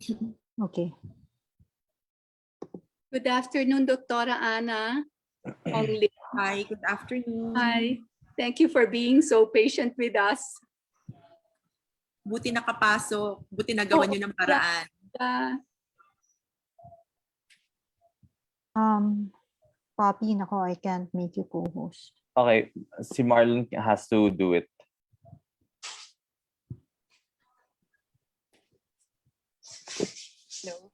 Okay. Good afternoon, Dr. Ana. Hi, good afternoon. Hi. Thank you for being so patient with us. Buti nakapasok, buti nagawa niyo ng paraan. Poppy, nako, I can't make you co-host. Okay, si Marlon has to do it. No.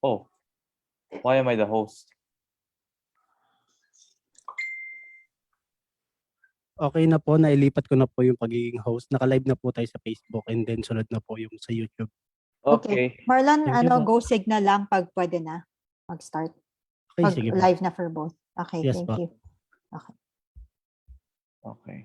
Oh, why am I the host? Okay na po, nailipat ko na po yung pagiging host. Naka-live na po tayo sa Facebook and then sunod na po yung sa YouTube. Okay. Marlon, Thank you go po. signal lang pag pwede na mag-start. Okay, Pag sige po. live na for both. Okay, Yes thank po. you. Okay. Okay.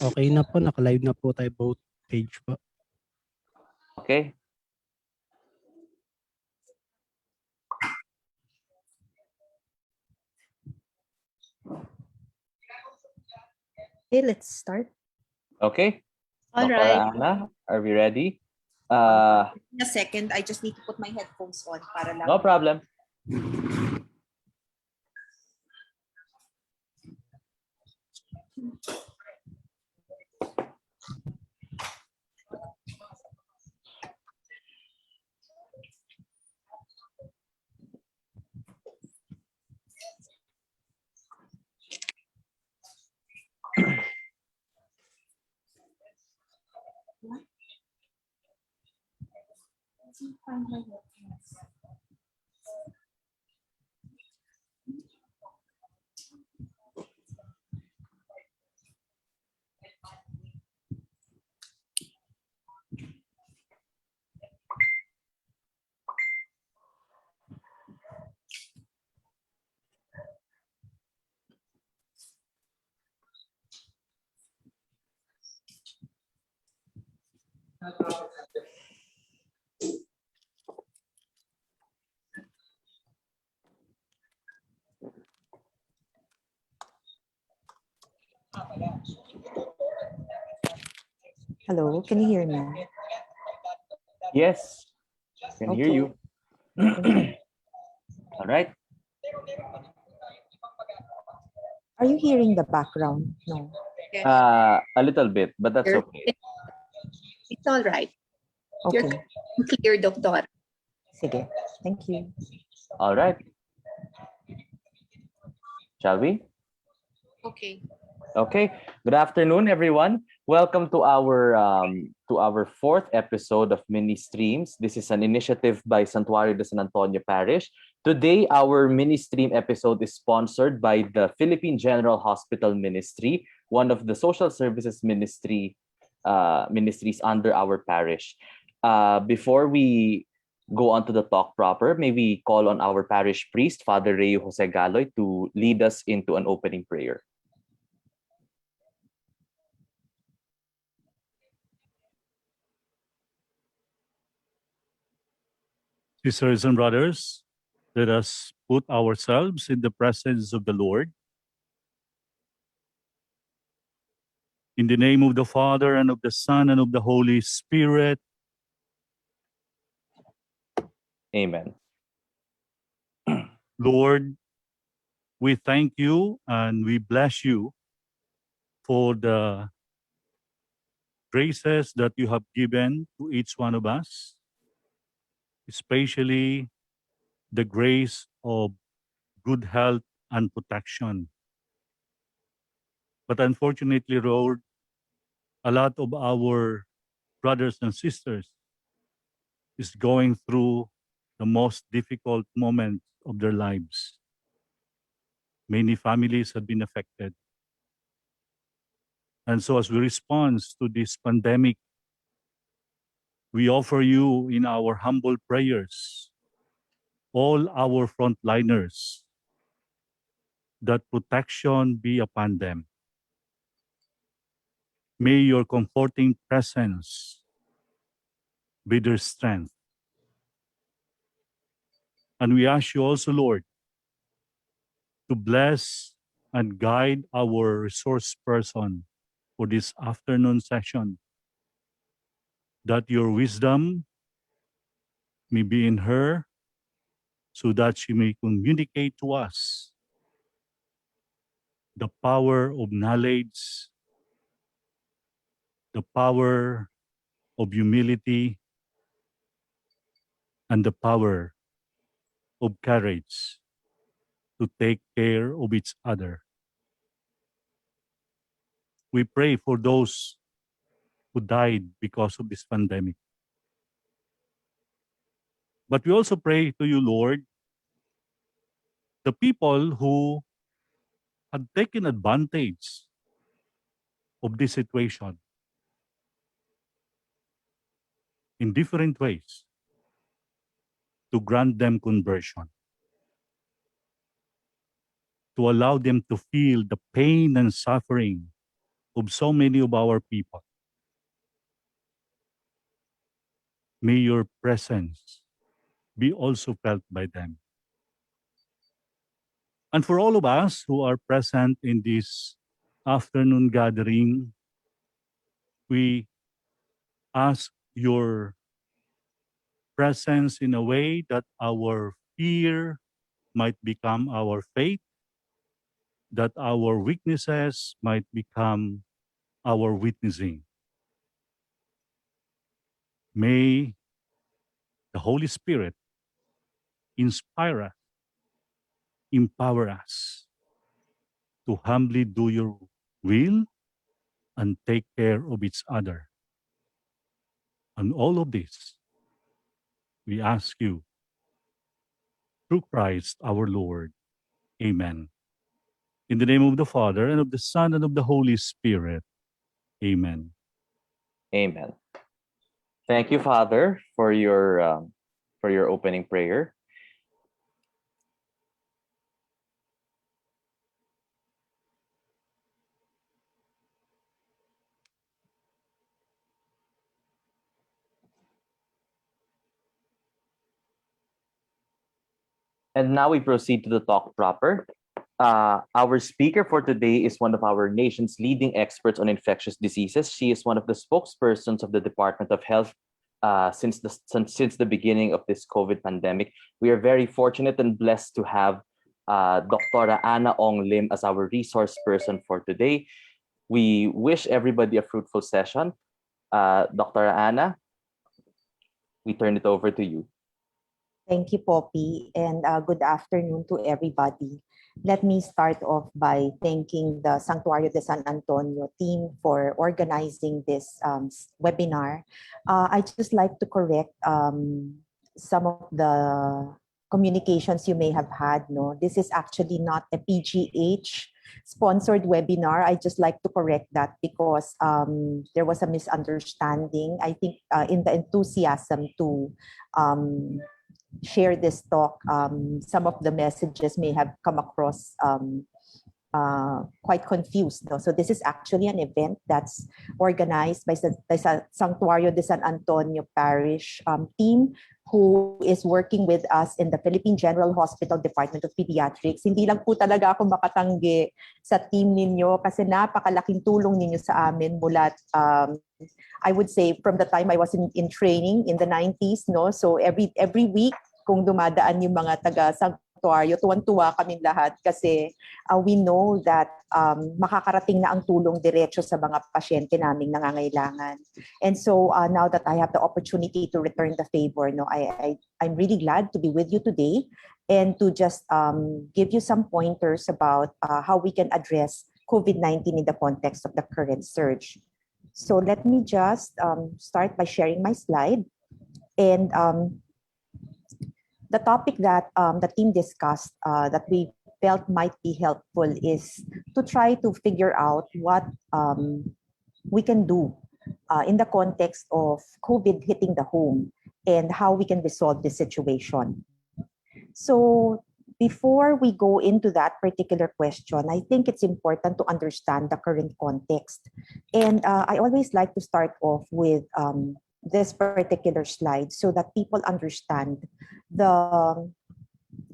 Okay na po, naka-live na po tayo both page po. Okay. Okay, let's start. Okay. All Dr. right. Ana, are we ready? In a second, I just need to put my headphones on para lang. No problem. Hello, can you hear me? Yes, I can hear Okay. you. All right. Are you hearing the background? No. A little bit, but that's okay. It's all right. Okay. You're clear, Doctor. Sige. Thank you. All right. Shall we? Okay. Okay. Good afternoon, everyone. Welcome to our fourth episode of Mini Streams. This is an initiative by Santuario de San Antonio Parish. Today, our mini stream episode is sponsored by the Philippine General Hospital Ministry, one of the social services ministries under our parish. Before we go on to the talk proper, may we call on our parish priest, Father Rey Jose Galoy, to lead us into an opening prayer. Sisters and brothers, let us put ourselves in the presence of the Lord. In the name of the Father, and of the Son, and of the Holy Spirit. Amen. Lord, we thank you and we bless you for the graces that you have given to each one of us, especially the grace of good health and protection. But unfortunately, Lord, a lot of our brothers and sisters is going through the most difficult moments of their lives. Many families have been affected. And so as we respond to this pandemic, We offer you in our humble prayers all our frontliners, that protection be upon them. May your comforting presence be their strength. And we ask you also, Lord, to bless and guide our resource person for this afternoon session, that your wisdom may be in her so that she may communicate to us the power of knowledge, the power of humility, and the power of courage to take care of each other. We pray for those who died because of this pandemic. But we also pray to you, Lord, the people who had taken advantage of this situation in different ways, to grant them conversion, to allow them to feel the pain and suffering of so many of our people. May your presence be also felt by them. And for all of us who are present in this afternoon gathering, we ask your presence in a way that our fear might become our faith, that our weaknesses might become our witnessing. May the Holy Spirit inspire us, empower us to humbly do your will and take care of each other. And all of this, we ask you through Christ our Lord. Amen. In the name of the Father, and of the Son, and of the Holy Spirit. Amen. Amen. Thank you, Father, for your opening prayer. And now we proceed to the talk proper. Our speaker for today is one of our nation's leading experts on infectious diseases. She is one of the spokespersons of the Department of Health since the beginning of this COVID pandemic. We are very fortunate and blessed to have Dr. Anna Ong Lim as our resource person for today. We wish everybody a fruitful session. Dr. Anna, we turn it over to you. Thank you, Poppy, and good afternoon to everybody. Let me start off by thanking the Santuario de San Antonio team for organizing this webinar. I just like to correct some of the communications you may have had. No, this is actually not a PGH sponsored webinar. I just like to correct that because there was a misunderstanding. I think in the enthusiasm to share this talk, some of the messages may have come across quite confused. No? So this is actually an event that's organized by the Santuario de San Antonio Parish team who is working with us in the Philippine General Hospital Department of Pediatrics. Hindi lang po talaga ako makatanggi sa team ninyo kasi napakalaking tulong ninyo sa amin mula I would say from the time I was in training in the 90s, no? So every week kung dumadaan yung mga taga Santuario, tuwan-tuwa kami lahat kasi we know that makakarating na ang tulong diretso sa mga pasyente naming nangangailangan. And so now that I have the opportunity to return the favor, no, I'm really glad to be with you today and to just give you some pointers about how we can address COVID-19 in the context of the current surge. So let me just start by sharing my slide. And the topic that the team discussed that we felt might be helpful is to try to figure out what we can do in the context of COVID hitting the home and how we can resolve this situation. So before we go into that particular question, I think it's important to understand the current context. And I always like to start off with this particular slide so that people understand the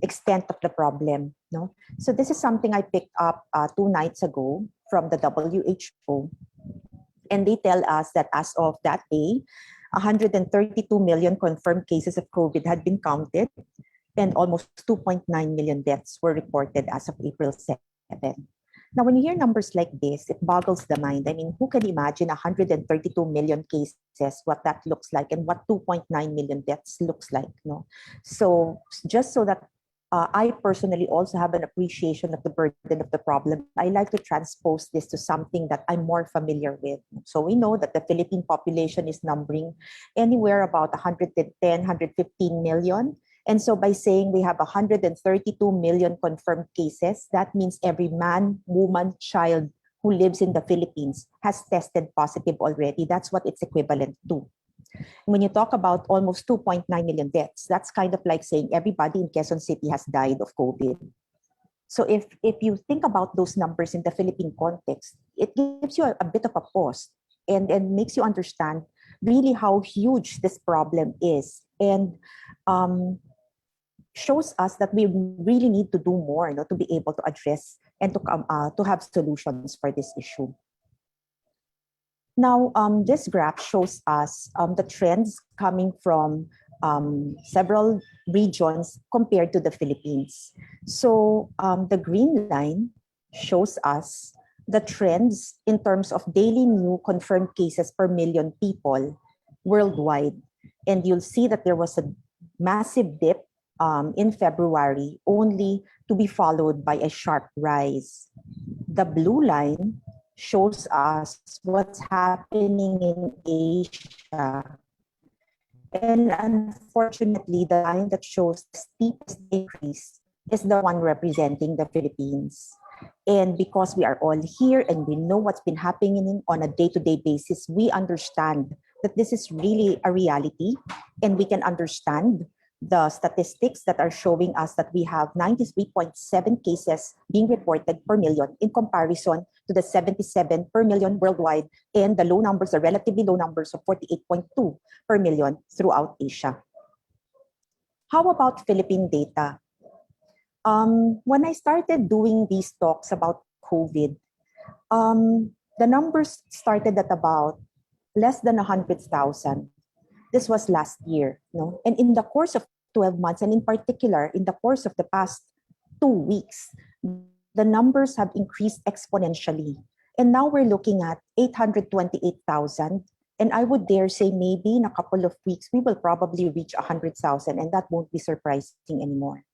extent of the problem. No? So this is something I picked up 2 nights ago from the WHO. And they tell us that as of that day, 132 million confirmed cases of COVID had been counted, and almost 2.9 million deaths were reported as of April 7. Now, when you hear numbers like this, it boggles the mind. I mean, who can imagine 132 million cases, what that looks like, and what 2.9 million deaths looks like? No? So just so that I personally also have an appreciation of the burden of the problem, I like to transpose this to something that I'm more familiar with. So we know that the Philippine population is numbering anywhere about 110, 115 million. And so by saying we have 132 million confirmed cases, that means every man, woman, child who lives in the Philippines has tested positive already. That's what it's equivalent to. When you talk about almost 2.9 million deaths, that's kind of like saying everybody in Quezon City has died of COVID. So if you think about those numbers in the Philippine context, it gives you a bit of a pause and makes you understand really how huge this problem is, and shows us that we really need to do more, to be able to address and to have solutions for this issue. Now, this graph shows us the trends coming from several regions compared to the Philippines. So the green line shows us the trends in terms of daily new confirmed cases per million people worldwide. And you'll see that there was a massive dip in February, only to be followed by a sharp rise. The blue line shows us what's happening in Asia. And unfortunately, the line that shows the steepest increase is the one representing the Philippines. And because we are all here and we know what's been happening on a day-to-day basis, we understand that this is really a reality, and we can understand the statistics that are showing us that we have 93.7 cases being reported per million in comparison to the 77 per million worldwide, and the low numbers, the relatively low numbers of 48.2 per million throughout Asia. How about Philippine data? When I started doing these talks about COVID, the numbers started at about less than 100,000. This was last year, and in the course of 12 months, and in particular, in the course of the past 2 weeks, the numbers have increased exponentially. And now we're looking at 828,000. And I would dare say maybe in a couple of weeks, we will probably reach 100,000, and that won't be surprising anymore.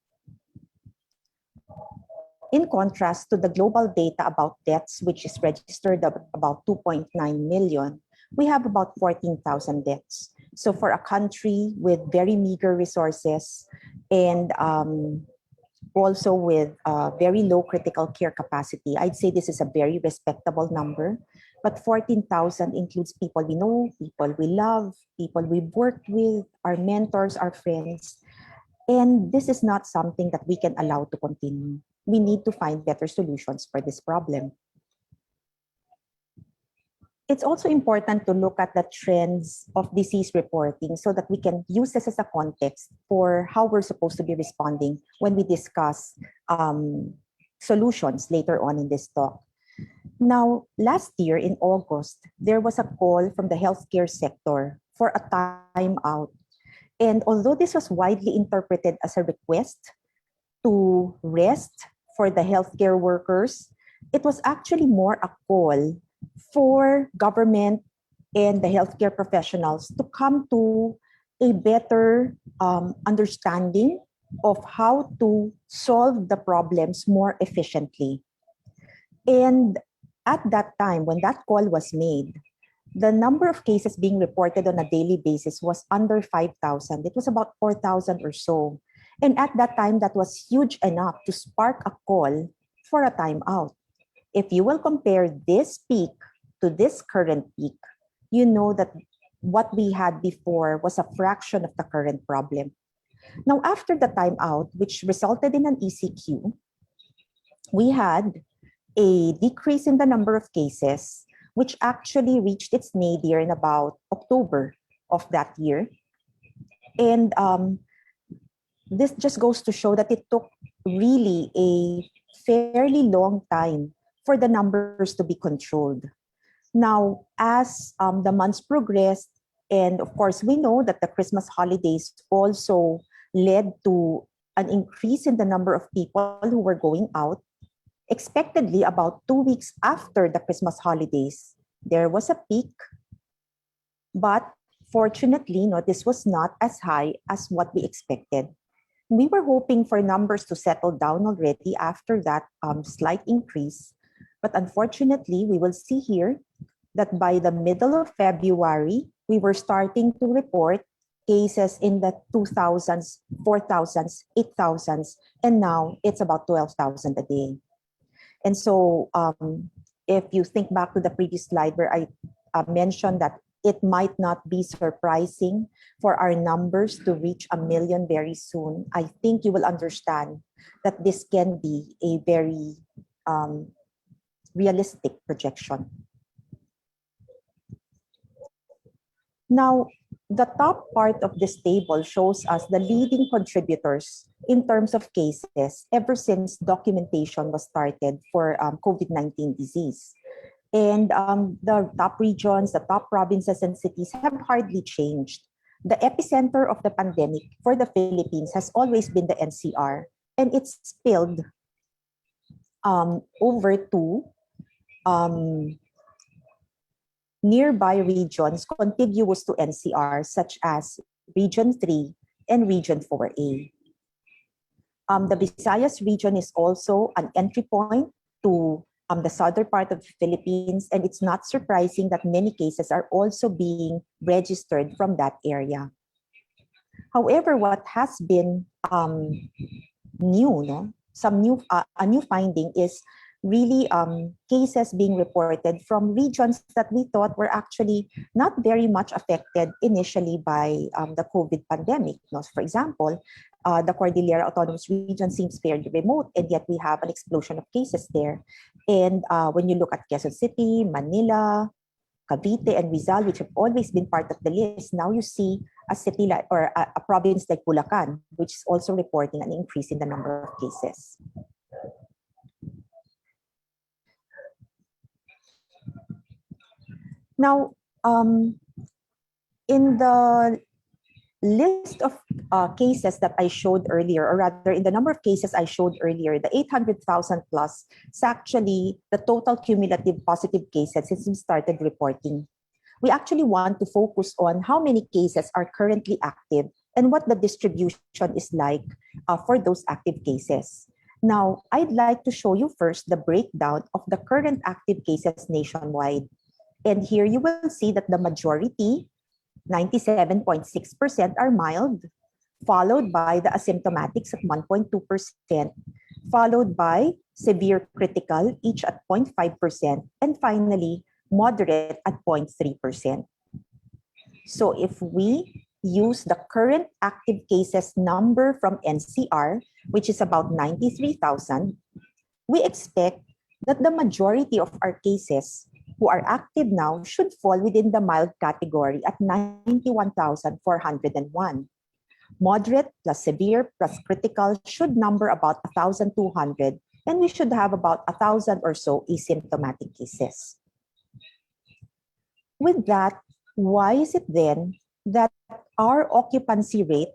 In contrast to the global data about deaths, which is registered at about 2.9 million, we have about 14,000 deaths. So for a country with very meager resources and also with very low critical care capacity, I'd say this is a very respectable number. But 14,000 includes people we know, people we love, people we've worked with, our mentors, our friends. And this is not something that we can allow to continue. We need to find better solutions for this problem. It's also important to look at the trends of disease reporting so that we can use this as a context for how we're supposed to be responding when we discuss solutions later on in this talk. Now, last year in August, there was a call from the healthcare sector for a timeout. And although this was widely interpreted as a request to rest for the healthcare workers, it was actually more a call for government and the healthcare professionals to come to a better understanding of how to solve the problems more efficiently. And at that time, when that call was made, the number of cases being reported on a daily basis was under 5,000. It was about 4,000 or so. And at that time, that was huge enough to spark a call for a timeout. If you will compare this peak to this current peak, you know that what we had before was a fraction of the current problem. Now, after the timeout, which resulted in an ECQ, we had a decrease in the number of cases, which actually reached its nadir in about October of that year. And this just goes to show that it took really a fairly long time for the numbers to be controlled. Now, as the months progressed, and of course, we know that the Christmas holidays also led to an increase in the number of people who were going out. Expectedly, about 2 weeks after the Christmas holidays, there was a peak. But fortunately, no, this was not as high as what we expected. We were hoping for numbers to settle down already after that slight increase. But unfortunately, we will see here that by the middle of February, we were starting to report cases in the 2,000s, 4,000s, 8,000s, and now it's about 12,000 a day. And so if you think back to the previous slide where I mentioned that it might not be surprising for our numbers to reach 1 million very soon, I think you will understand that this can be a very realistic projection. Now, the top part of this table shows us the leading contributors in terms of cases ever since documentation was started for COVID-19 disease. And the top regions, the top provinces and cities have hardly changed. The epicenter of the pandemic for the Philippines has always been the NCR, and it's spilled over to nearby regions contiguous to NCR, such as Region 3 and Region 4A. The Visayas region is also an entry point to the southern part of the Philippines, and it's not surprising that many cases are also being registered from that area. However, what has been new, a new finding is really cases being reported from regions that we thought were actually not very much affected initially by the COVID pandemic. For example, the Cordillera Autonomous Region seems fairly remote, and yet we have an explosion of cases there. And when you look at Quezon City, Manila, Cavite, and Rizal, which have always been part of the list, now you see a city like, or a province like Bulacan, which is also reporting an increase in the number of cases. Now, in the list of cases that I showed earlier, or rather in the number of cases I showed earlier, the 800,000 plus is actually the total cumulative positive cases since we started reporting. We actually want to focus on how many cases are currently active and what the distribution is like for those active cases. Now, I'd like to show you first the breakdown of the current active cases nationwide. And here you will see that the majority, 97.6%, are mild, followed by the asymptomatics at 1.2%, followed by severe critical, each at 0.5%, and finally, moderate at 0.3%. So if we use the current active cases number from NCR, which is about 93,000, we expect that the majority of our cases who are active now should fall within the mild category at 91,401. Moderate plus severe plus critical should number about 1,200, and we should have about 1,000 or so asymptomatic cases. With that, why is it then that our occupancy rate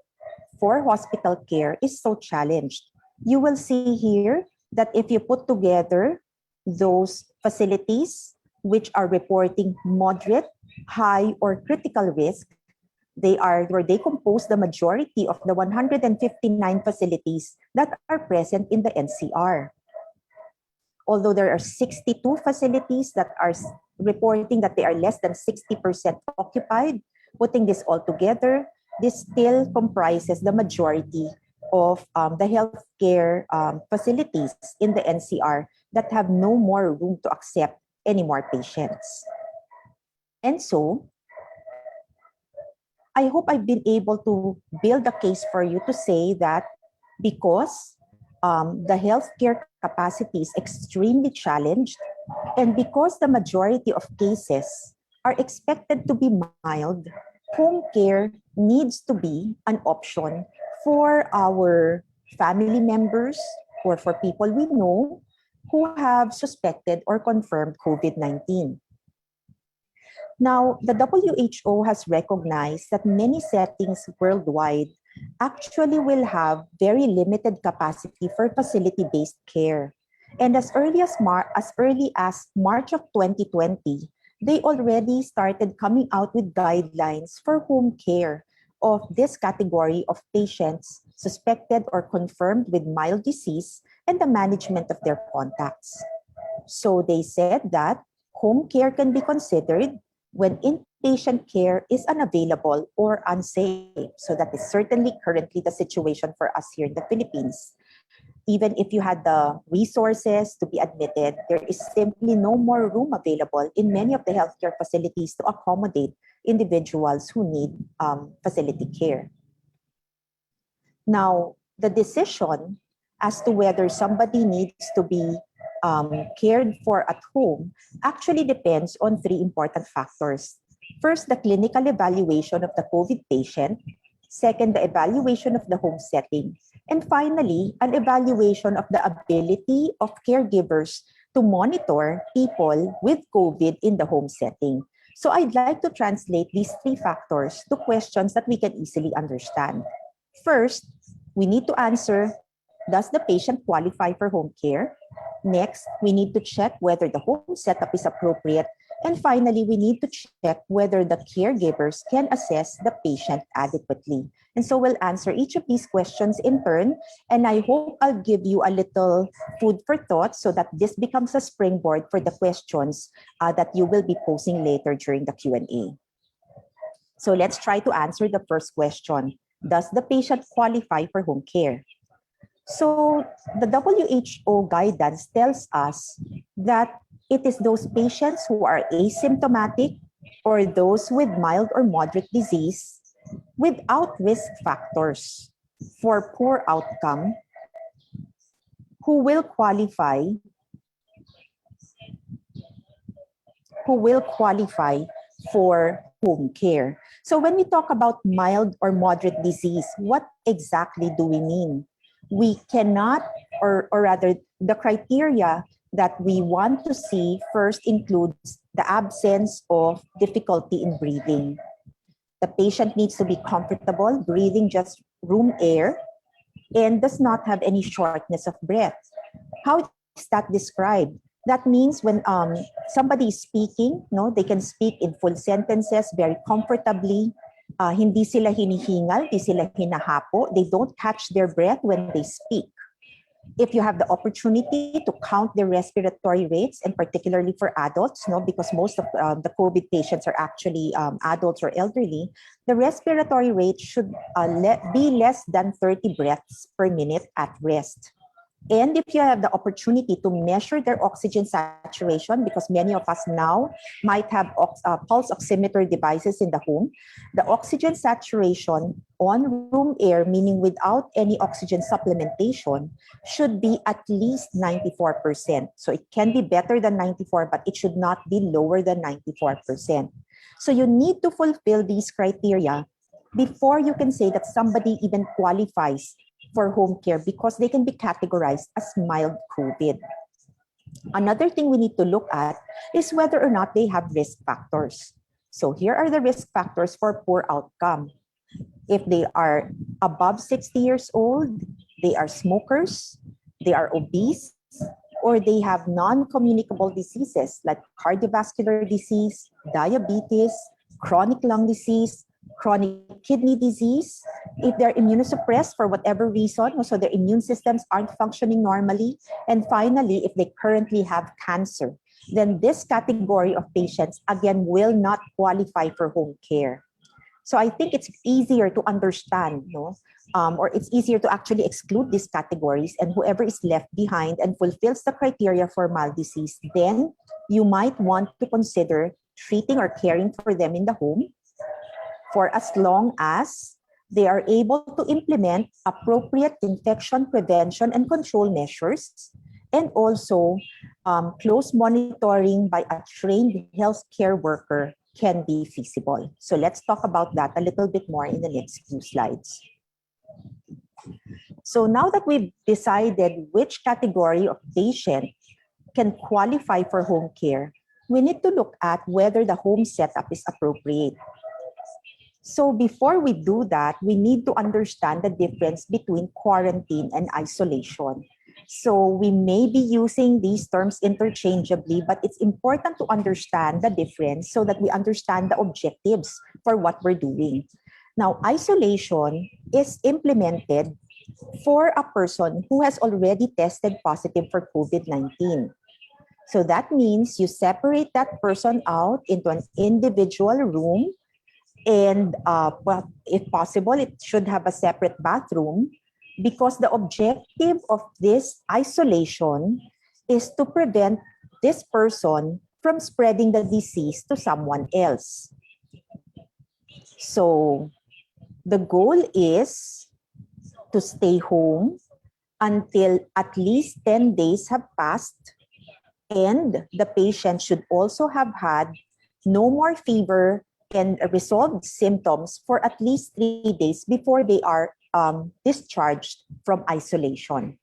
for hospital care is so challenged? You will see here that if you put together those facilities which are reporting moderate, high, or critical risk, they compose the majority of the 159 facilities that are present in the NCR. Although there are 62 facilities that are reporting that they are less than 60% occupied, putting this all together, this still comprises the majority of the healthcare facilities in the NCR that have no more room to accept any more patients. And so, I hope I've been able to build a case for you to say that because the healthcare capacity is extremely challenged, and because the majority of cases are expected to be mild, home care needs to be an option for our family members or for people we know who have suspected or confirmed COVID-19. Now, the WHO has recognized that many settings worldwide actually will have very limited capacity for facility-based care. And as early as March of 2020, they already started coming out with guidelines for home care of this category of patients suspected or confirmed with mild disease and the management of their contacts. So they said that home care can be considered when inpatient care is unavailable or unsafe. So that is certainly currently the situation for us here in the Philippines. Even if you had the resources to be admitted, there is simply no more room available in many of the healthcare facilities to accommodate individuals who need facility care. Now, the decision as to whether somebody needs to be cared for at home actually depends on three important factors. First, the clinical evaluation of the COVID patient. Second, the evaluation of the home setting. And finally, an evaluation of the ability of caregivers to monitor people with COVID in the home setting. So I'd like to translate these three factors to questions that we can easily understand. First, we need to answer, does the patient qualify for home care? Next, we need to check whether the home setup is appropriate. And finally, we need to check whether the caregivers can assess the patient adequately. And so we'll answer each of these questions in turn. And I hope I'll give you a little food for thought so that this becomes a springboard for the questions that you will be posing later during the Q&A. So let's try to answer the first question. Does the patient qualify for home care? So the WHO guidance tells us that it is those patients who are asymptomatic or those with mild or moderate disease without risk factors for poor outcome who will qualify for home care. So when we talk about mild or moderate disease, what exactly do we mean? We cannot, or rather, the criteria that we want to see first includes the absence of difficulty in breathing. The patient needs to be comfortable breathing just room air and does not have any shortness of breath. How is that described? That means when somebody is speaking, no, they can speak in full sentences very comfortably. Hindi sila hinihingal, hindi sila hinahapo. They don't catch their breath when they speak. If you have the opportunity to count their respiratory rates, and particularly for adults, no, because most of the COVID patients are actually adults or elderly, the respiratory rate should be less than 30 breaths per minute at rest. And if you have the opportunity to measure their oxygen saturation, because many of us now might have pulse oximeter devices in the home, the oxygen saturation on room air, meaning without any oxygen supplementation, should be at least 94%. So it can be better than 94, but it should not be lower than 94%. So you need to fulfill these criteria before you can say that somebody even qualifies for home care, because they can be categorized as mild COVID. Another thing we need to look at is whether or not they have risk factors. So here are the risk factors for poor outcome. If they are above 60 years old, they are smokers, they are obese, or they have non-communicable diseases like cardiovascular disease, diabetes, chronic lung disease, chronic kidney disease, if they're immunosuppressed for whatever reason, so their immune systems aren't functioning normally, and finally, if they currently have cancer, then this category of patients, again, will not qualify for home care. So I think it's easier to understand, no? Or it's easier to actually exclude these categories, and whoever is left behind and fulfills the criteria for mild disease, then you might want to consider treating or caring for them in the home for as long as they are able to implement appropriate infection prevention and control measures, and also close monitoring by a trained healthcare worker can be feasible. So let's talk about that a little bit more in the next few slides. So now that we've decided which category of patient can qualify for home care, we need to look at whether the home setup is appropriate. So before we do that, we need to understand the difference between quarantine and isolation. So we may be using these terms interchangeably, but it's important to understand the difference so that we understand the objectives for what we're doing. Now, isolation is implemented for a person who has already tested positive for COVID-19. So that means you separate that person out into an individual room, and well, if possible, it should have a separate bathroom, because the objective of this isolation is to prevent this person from spreading the disease to someone else. So the goal is to stay home until at least 10 days have passed, and the patient should also have had no more fever and resolved symptoms for at least 3 days before they are discharged from isolation.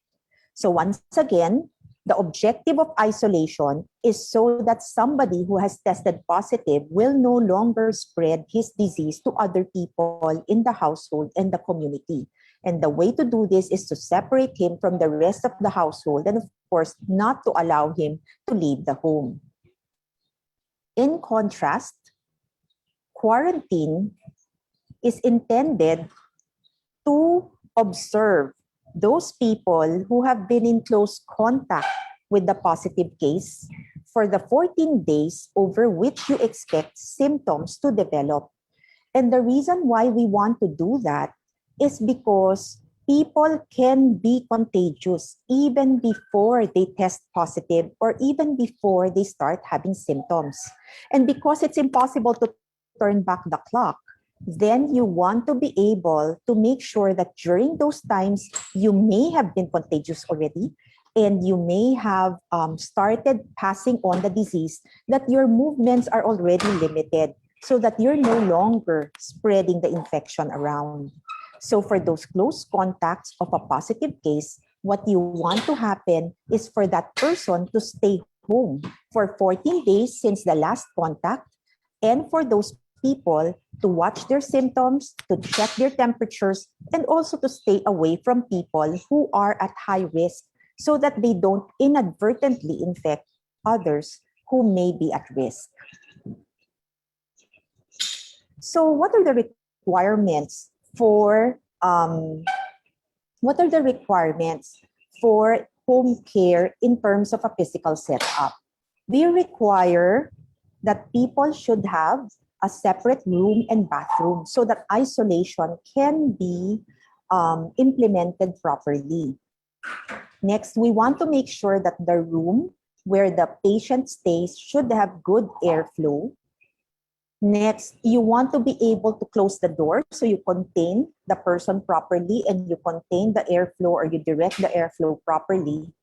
So once again, the objective of isolation is so that somebody who has tested positive will no longer spread his disease to other people in the household and the community. And the way to do this is to separate him from the rest of the household, and of course, not to allow him to leave the home. In contrast, quarantine is intended to observe those people who have been in close contact with the positive case for the 14 days over which you expect symptoms to develop. And the reason why we want to do that is because people can be contagious even before they test positive or even before they start having symptoms. And because it's impossible to turn back the clock, then you want to be able to make sure that during those times you may have been contagious already and you may have started passing on the disease, that your movements are already limited so that you're no longer spreading the infection around. So for those close contacts of a positive case, what you want to happen is for that person to stay home for 14 days since the last contact, and for those people to watch their symptoms, to check their temperatures, and also to stay away from people who are at high risk so that they don't inadvertently infect others who may be at risk. So what are the requirements for home care in terms of a physical setup? We require that people should have a separate room and bathroom so that isolation can be implemented properly. Next, we want to make sure that the room where the patient stays should have good airflow. Next, you want to be able to close the door so you contain the person properly and you contain the airflow, or you direct the airflow properly.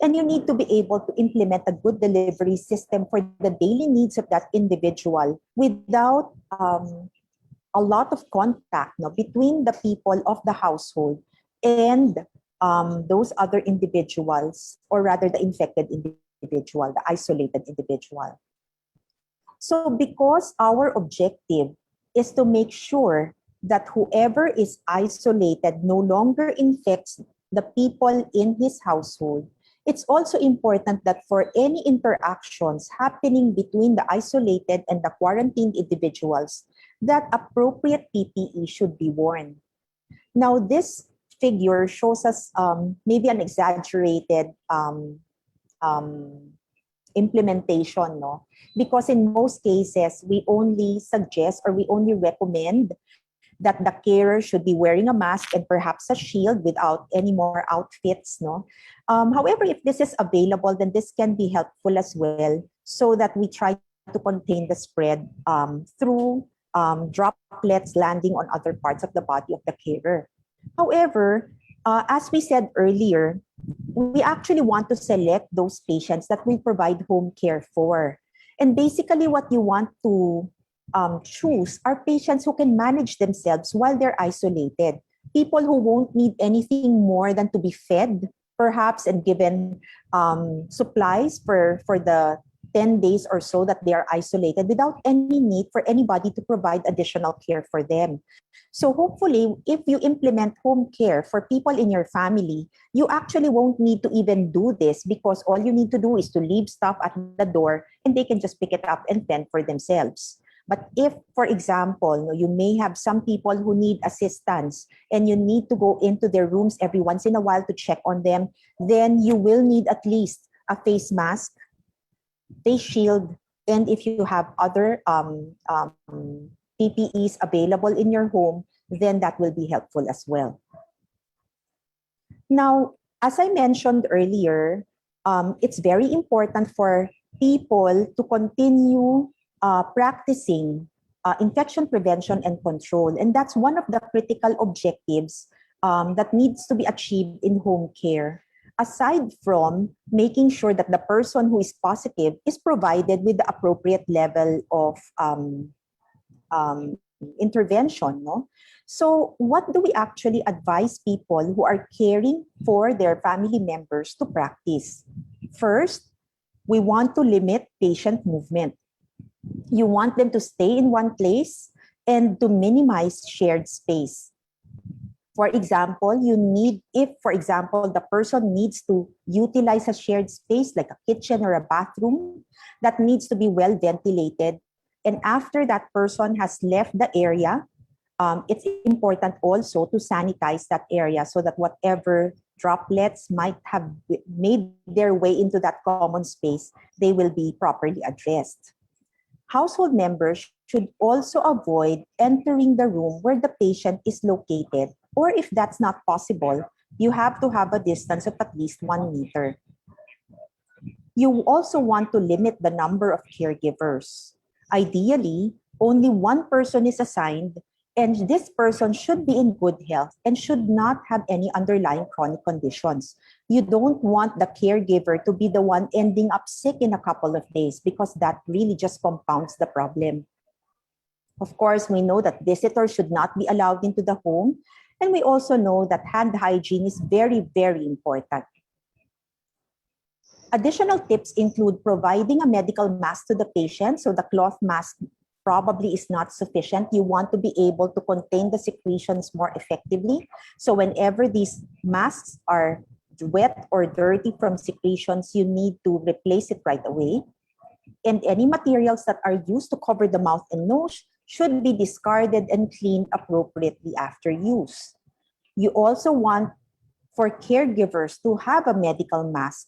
And you need to be able to implement a good delivery system for the daily needs of that individual without a lot of contact between the people of the household and those other individuals, or rather the infected individual, the isolated individual. So because our objective is to make sure that whoever is isolated no longer infects the people in his household, it's also important that for any interactions happening between the isolated and the quarantined individuals, that appropriate PPE should be worn. Now, this figure shows us maybe an exaggerated implementation, because in most cases, we only suggest or we only recommend that the carer should be wearing a mask and perhaps a shield without any more outfits. However, if this is available, then this can be helpful as well, so that we try to contain the spread through droplets landing on other parts of the body of the carer. However, as we said earlier, we actually want to select those patients that we provide home care for. And basically what you want to choose are patients who can manage themselves while they're isolated. People who won't need anything more than to be fed, perhaps, and given supplies for the 10 days or so that they are isolated without any need for anybody to provide additional care for them. So hopefully, if you implement home care for people in your family, you actually won't need to even do this because all you need to do is to leave stuff at the door and they can just pick it up and fend for themselves. But if, for example, you may have some people who need assistance and you need to go into their rooms every once in a while to check on them, then you will need at least a face mask, face shield, and if you have other PPEs available in your home, then that will be helpful as well. Now, as I mentioned earlier, it's very important for people to continue practicing infection prevention and control. And that's one of the critical objectives that needs to be achieved in home care, aside from making sure that the person who is positive is provided with the appropriate level of intervention. No? So what do we actually advise people who are caring for their family members to practice? First, we want to limit patient movement. You want them to stay in one place and to minimize shared space. For example, if, for example, the person needs to utilize a shared space like a kitchen or a bathroom, that needs to be well ventilated. And after that person has left the area, it's important also to sanitize that area so that whatever droplets might have made their way into that common space, they will be properly addressed. Household members should also avoid entering the room where the patient is located, or if that's not possible, you have to have a distance of at least 1 meter. You also want to limit the number of caregivers. Ideally, only one person is assigned, and this person should be in good health and should not have any underlying chronic conditions. You don't want the caregiver to be the one ending up sick in a couple of days because that really just compounds the problem. Of course, we know that visitors should not be allowed into the home, and we also know that hand hygiene is very, very important. Additional tips include providing a medical mask to the patient, so the cloth mask probably is not sufficient. You want to be able to contain the secretions more effectively. So whenever these masks are wet or dirty from secretions, you need to replace it right away. And any materials that are used to cover the mouth and nose should be discarded and cleaned appropriately after use. You also want for caregivers to have a medical mask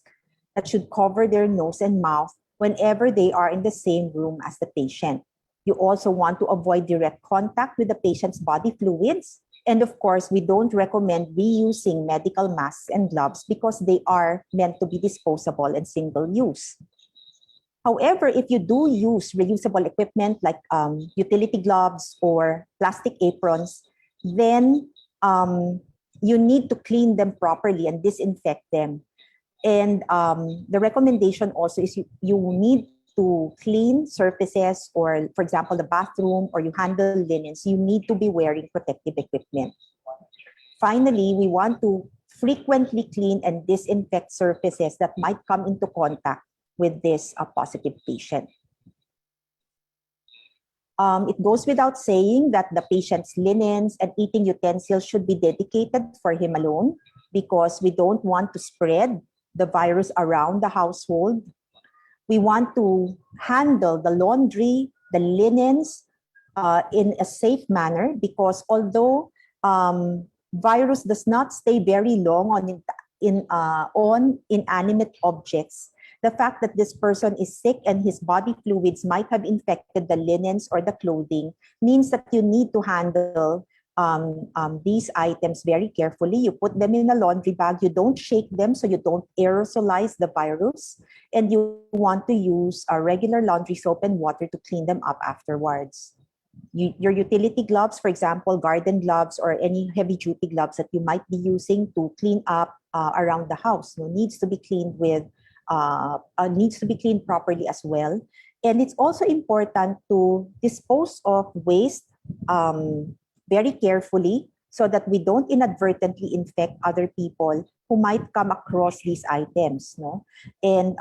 that should cover their nose and mouth whenever they are in the same room as the patient. You also want to avoid direct contact with the patient's body fluids. And of course, we don't recommend reusing medical masks and gloves because they are meant to be disposable and single use. However, if you do use reusable equipment like utility gloves or plastic aprons, then you need to clean them properly and disinfect them. And the recommendation also is you need to clean surfaces, or for example, the bathroom, or you handle linens, you need to be wearing protective equipment. Finally, we want to frequently clean and disinfect surfaces that might come into contact with this positive patient. It goes without saying that the patient's linens and eating utensils should be dedicated for him alone because we don't want to spread the virus around the household. We want to handle the laundry, the linens in a safe manner because although virus does not stay very long on inanimate objects, the fact that this person is sick and his body fluids might have infected the linens or the clothing means that you need to handle these items very carefully. You put them in a laundry bag. You don't shake them so you don't aerosolize the virus. And you want to use a regular laundry soap and water to clean them up afterwards. Your utility gloves, for example, garden gloves or any heavy-duty gloves that you might be using to clean up around the house, needs to be cleaned needs to be cleaned properly as well. And it's also important to dispose of waste very carefully so that we don't inadvertently infect other people who might come across these items, and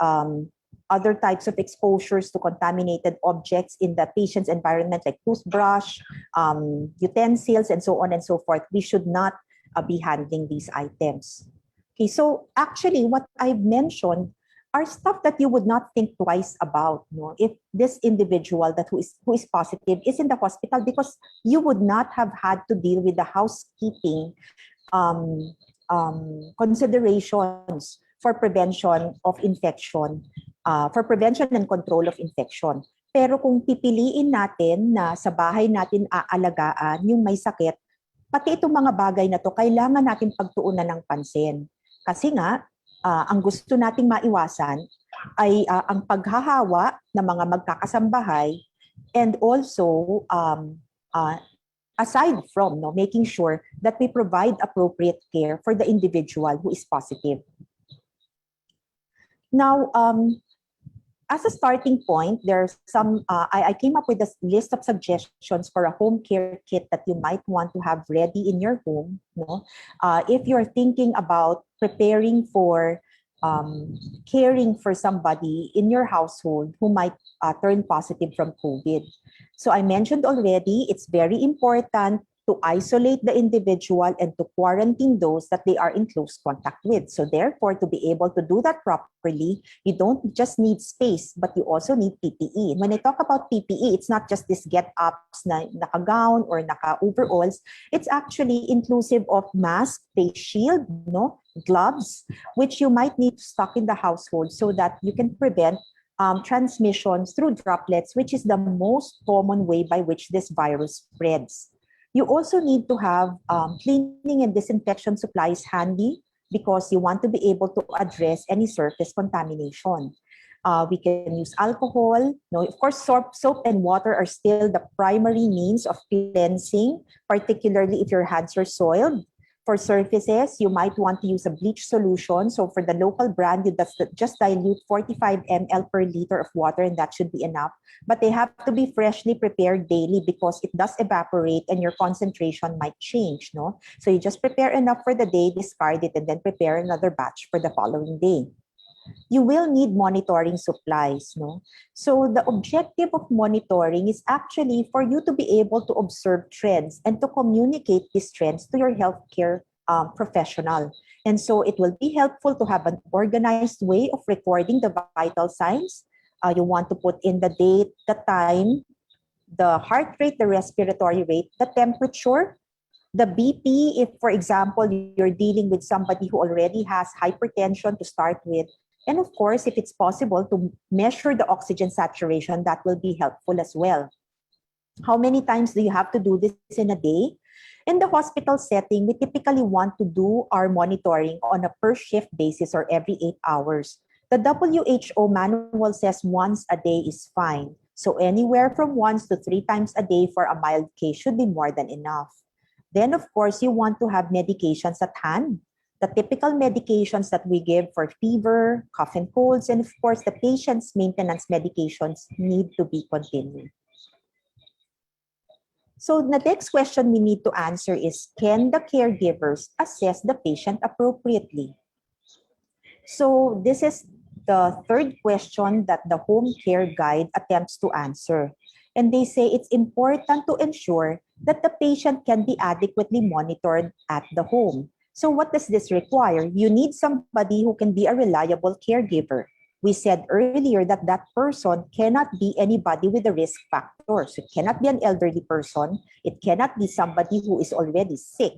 other types of exposures to contaminated objects in the patient's environment, like toothbrush, utensils, and so on and so forth. We should not be handling these items. Okay, so actually what I've mentioned are stuff that you would not think twice about, if this individual who is positive is in the hospital, because you would not have had to deal with the housekeeping considerations for prevention of infection, for prevention and control of infection. Pero kung pipiliin natin na sa bahay natin aalagaan yung may sakit, pati itong mga bagay na to kailangan natin pagtuunan ng pansin. Kasi nga, ang gusto nating maiwasan ay ang paghahawa ng mga magkakasambahay, and also aside from making sure that we provide appropriate care for the individual who is positive. Now, as a starting point, there's some, I came up with a list of suggestions for a home care kit that you might want to have ready in your home. If you're thinking about preparing for caring for somebody in your household who might turn positive from COVID. So I mentioned already, it's very important to isolate the individual and to quarantine those that they are in close contact with. So therefore, to be able to do that properly, you don't just need space, but you also need PPE. When I talk about PPE, it's not just this get-ups na naka-gown or naka-overalls. It's actually inclusive of mask, face shield, gloves, which you might need to stock in the household so that you can prevent transmissions through droplets, which is the most common way by which this virus spreads. You also need to have cleaning and disinfection supplies handy because you want to be able to address any surface contamination. We can use alcohol. Of course, soap and water are still the primary means of cleansing, particularly if your hands are soiled. For surfaces, you might want to use a bleach solution. So for the local brand, you just dilute 45 ml per liter of water, and that should be enough. But they have to be freshly prepared daily because it does evaporate and your concentration might change. So you just prepare enough for the day, discard it, and then prepare another batch for the following day. You will need monitoring supplies. So the objective of monitoring is actually for you to be able to observe trends and to communicate these trends to your healthcare professional. And so it will be helpful to have an organized way of recording the vital signs. You want to put in the date, the time, the heart rate, the respiratory rate, the temperature, the BP, if, for example, you're dealing with somebody who already has hypertension to start with. And of course, if it's possible to measure the oxygen saturation, that will be helpful as well. How many times do you have to do this in a day? In the hospital setting, we typically want to do our monitoring on a per shift basis or every 8 hours. The WHO manual says once a day is fine. So anywhere from once to 3 times a day for a mild case should be more than enough. Then, of course, you want to have medications at hand. The typical medications that we give for fever, cough and colds, and of course, the patient's maintenance medications need to be continued. So the next question we need to answer is, can the caregivers assess the patient appropriately? So this is the third question that the home care guide attempts to answer. And they say it's important to ensure that the patient can be adequately monitored at the home. So what does this require? You need somebody who can be a reliable caregiver. We said earlier that that person cannot be anybody with a risk factor. So it cannot be an elderly person. It cannot be somebody who is already sick.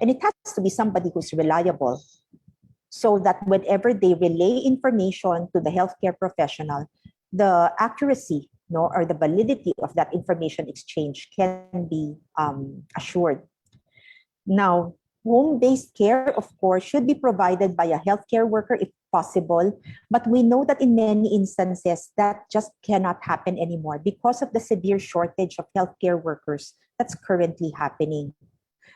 And it has to be somebody who's reliable, so that whenever they relay information to the healthcare professional, the accuracy or the validity of that information exchange can be assured. Now, home-based care, of course, should be provided by a healthcare worker if possible, but we know that in many instances that just cannot happen anymore because of the severe shortage of healthcare workers that's currently happening.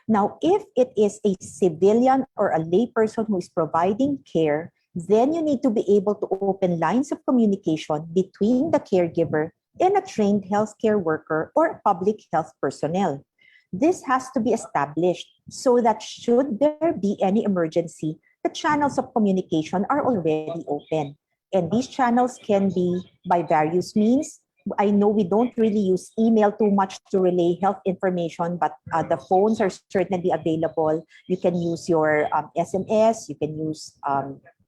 Now, if it is a civilian or a layperson who is providing care, then you need to be able to open lines of communication between the caregiver and a trained healthcare worker or public health personnel. This has to be established so that should there be any emergency, the channels of communication are already open. And these channels can be by various means. I know we don't really use email too much to relay health information, but the phones are certainly available. You can use your SMS, you can use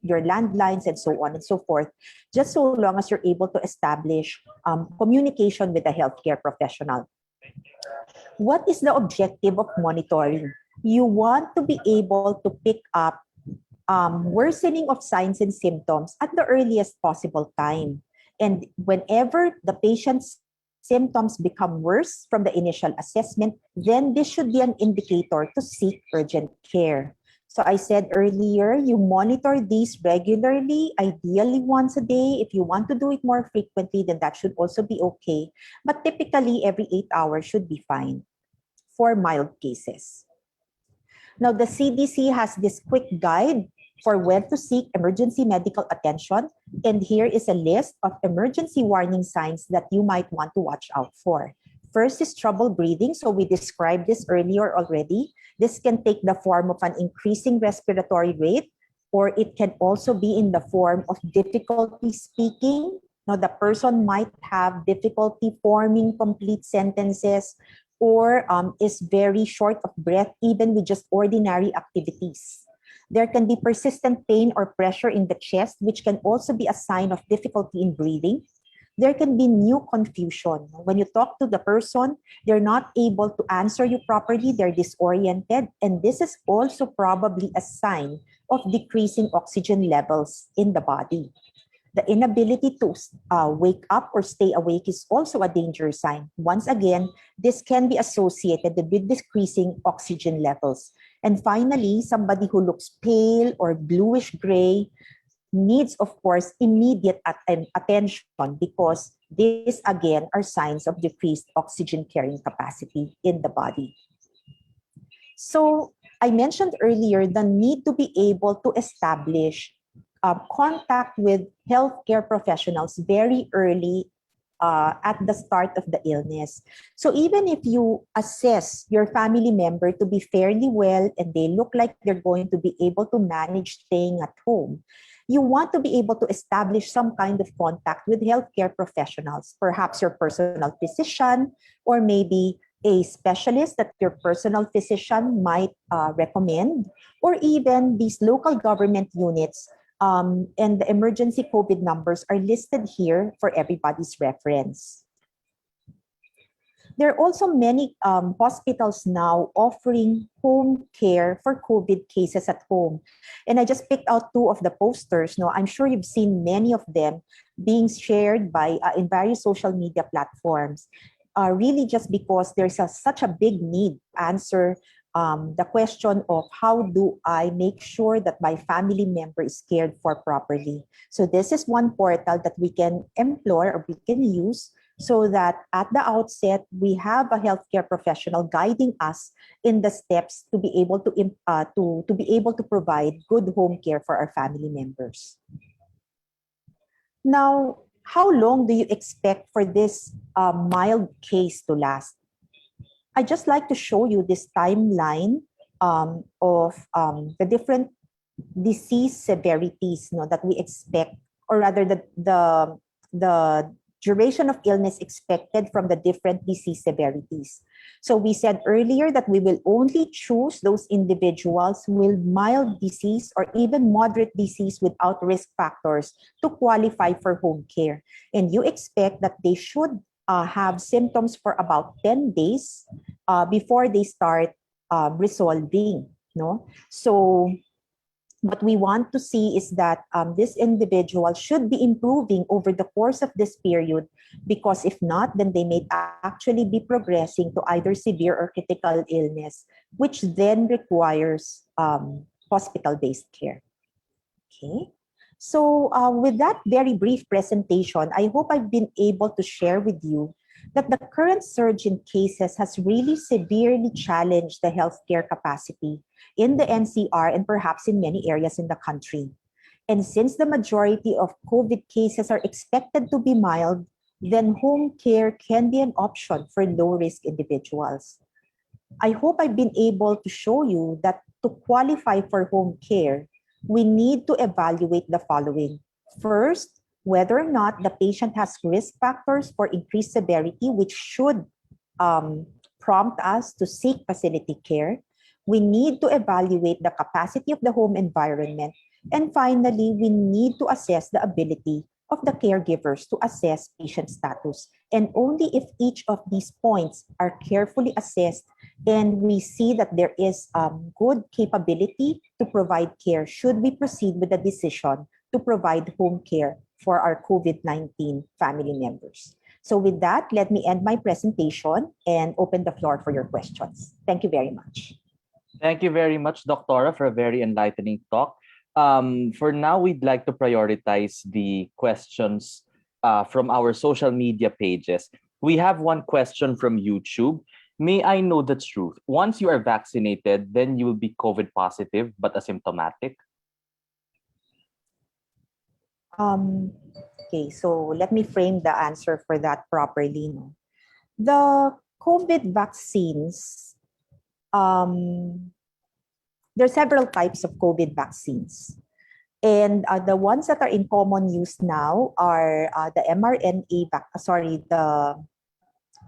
your landlines, and so on and so forth, just so long as you're able to establish communication with a healthcare professional. What is the objective of monitoring? You want to be able to pick up worsening of signs and symptoms at the earliest possible time. And whenever the patient's symptoms become worse from the initial assessment, then this should be an indicator to seek urgent care. So I said earlier, you monitor these regularly, ideally once a day. If you want to do it more frequently, then that should also be okay. But typically, every 8 hours should be fine for mild cases. Now, the CDC has this quick guide for when to seek emergency medical attention. And here is a list of emergency warning signs that you might want to watch out for. First is trouble breathing. So we described this earlier already. This can take the form of an increasing respiratory rate, or it can also be in the form of difficulty speaking. Now, the person might have difficulty forming complete sentences, or is very short of breath even with just ordinary activities. There can be persistent pain or pressure in the chest, which can also be a sign of difficulty in breathing. There can be new confusion. When you talk to the person, they're not able to answer you properly, they're disoriented, and this is also probably a sign of decreasing oxygen levels in the body. The inability to wake up or stay awake is also a danger sign. Once again, this can be associated with decreasing oxygen levels. And finally, somebody who looks pale or bluish gray needs, of course, immediate attention, because these, again, are signs of decreased oxygen carrying capacity in the body. So I mentioned earlier the need to be able to establish contact with healthcare professionals very early at the start of the illness. So even if you assess your family member to be fairly well and they look like they're going to be able to manage staying at home, you want to be able to establish some kind of contact with healthcare professionals, perhaps your personal physician, or maybe a specialist that your personal physician might recommend, or even these local government units. And the emergency COVID numbers are listed here for everybody's reference. There are also many hospitals now offering home care for COVID cases at home. And I just picked out two of the posters. No, I'm sure you've seen many of them being shared by in various social media platforms. Really just because there's such a big need to answer the question of how do I make sure that my family member is cared for properly. So this is one portal that we can employ or we can use so that at the outset, we have a healthcare professional guiding us in the steps to be able to be able to provide good home care for our family members. Now, how long do you expect for this mild case to last? I just like to show you this timeline of the different disease severities, that we expect, or rather the duration of illness expected from the different disease severities. So we said earlier that we will only choose those individuals with mild disease or even moderate disease without risk factors to qualify for home care. And you expect that they should have symptoms for about 10 days before they start resolving. No? So What we want to see is that this individual should be improving over the course of this period, because if not, then they may actually be progressing to either severe or critical illness, which then requires hospital-based care. Okay. So with that very brief presentation, I hope I've been able to share with you that the current surge in cases has really severely challenged the healthcare capacity in the NCR and perhaps in many areas in the country. And since the majority of COVID cases are expected to be mild, then home care can be an option for low-risk individuals. I hope I've been able to show you that to qualify for home care, we need to evaluate the following. First, whether or not the patient has risk factors for increased severity, which should prompt us to seek facility care. We need to evaluate the capacity of the home environment. And finally, we need to assess the ability of the caregivers to assess patient status. And only if each of these points are carefully assessed and we see that there is good capability to provide care, should we proceed with the decision to provide home care for our COVID-19 family members. So with that, let me end my presentation and open the floor for your questions. Thank you very much. Thank you very much, Doctora, for a very enlightening talk. For now, we'd like to prioritize the questions from our social media pages. We have one question from YouTube. May I know the truth? Once you are vaccinated, then you will be COVID positive but asymptomatic? Okay, so let me frame the answer for that properly. No? The COVID vaccines, there are several types of COVID vaccines. And the ones that are in common use now are the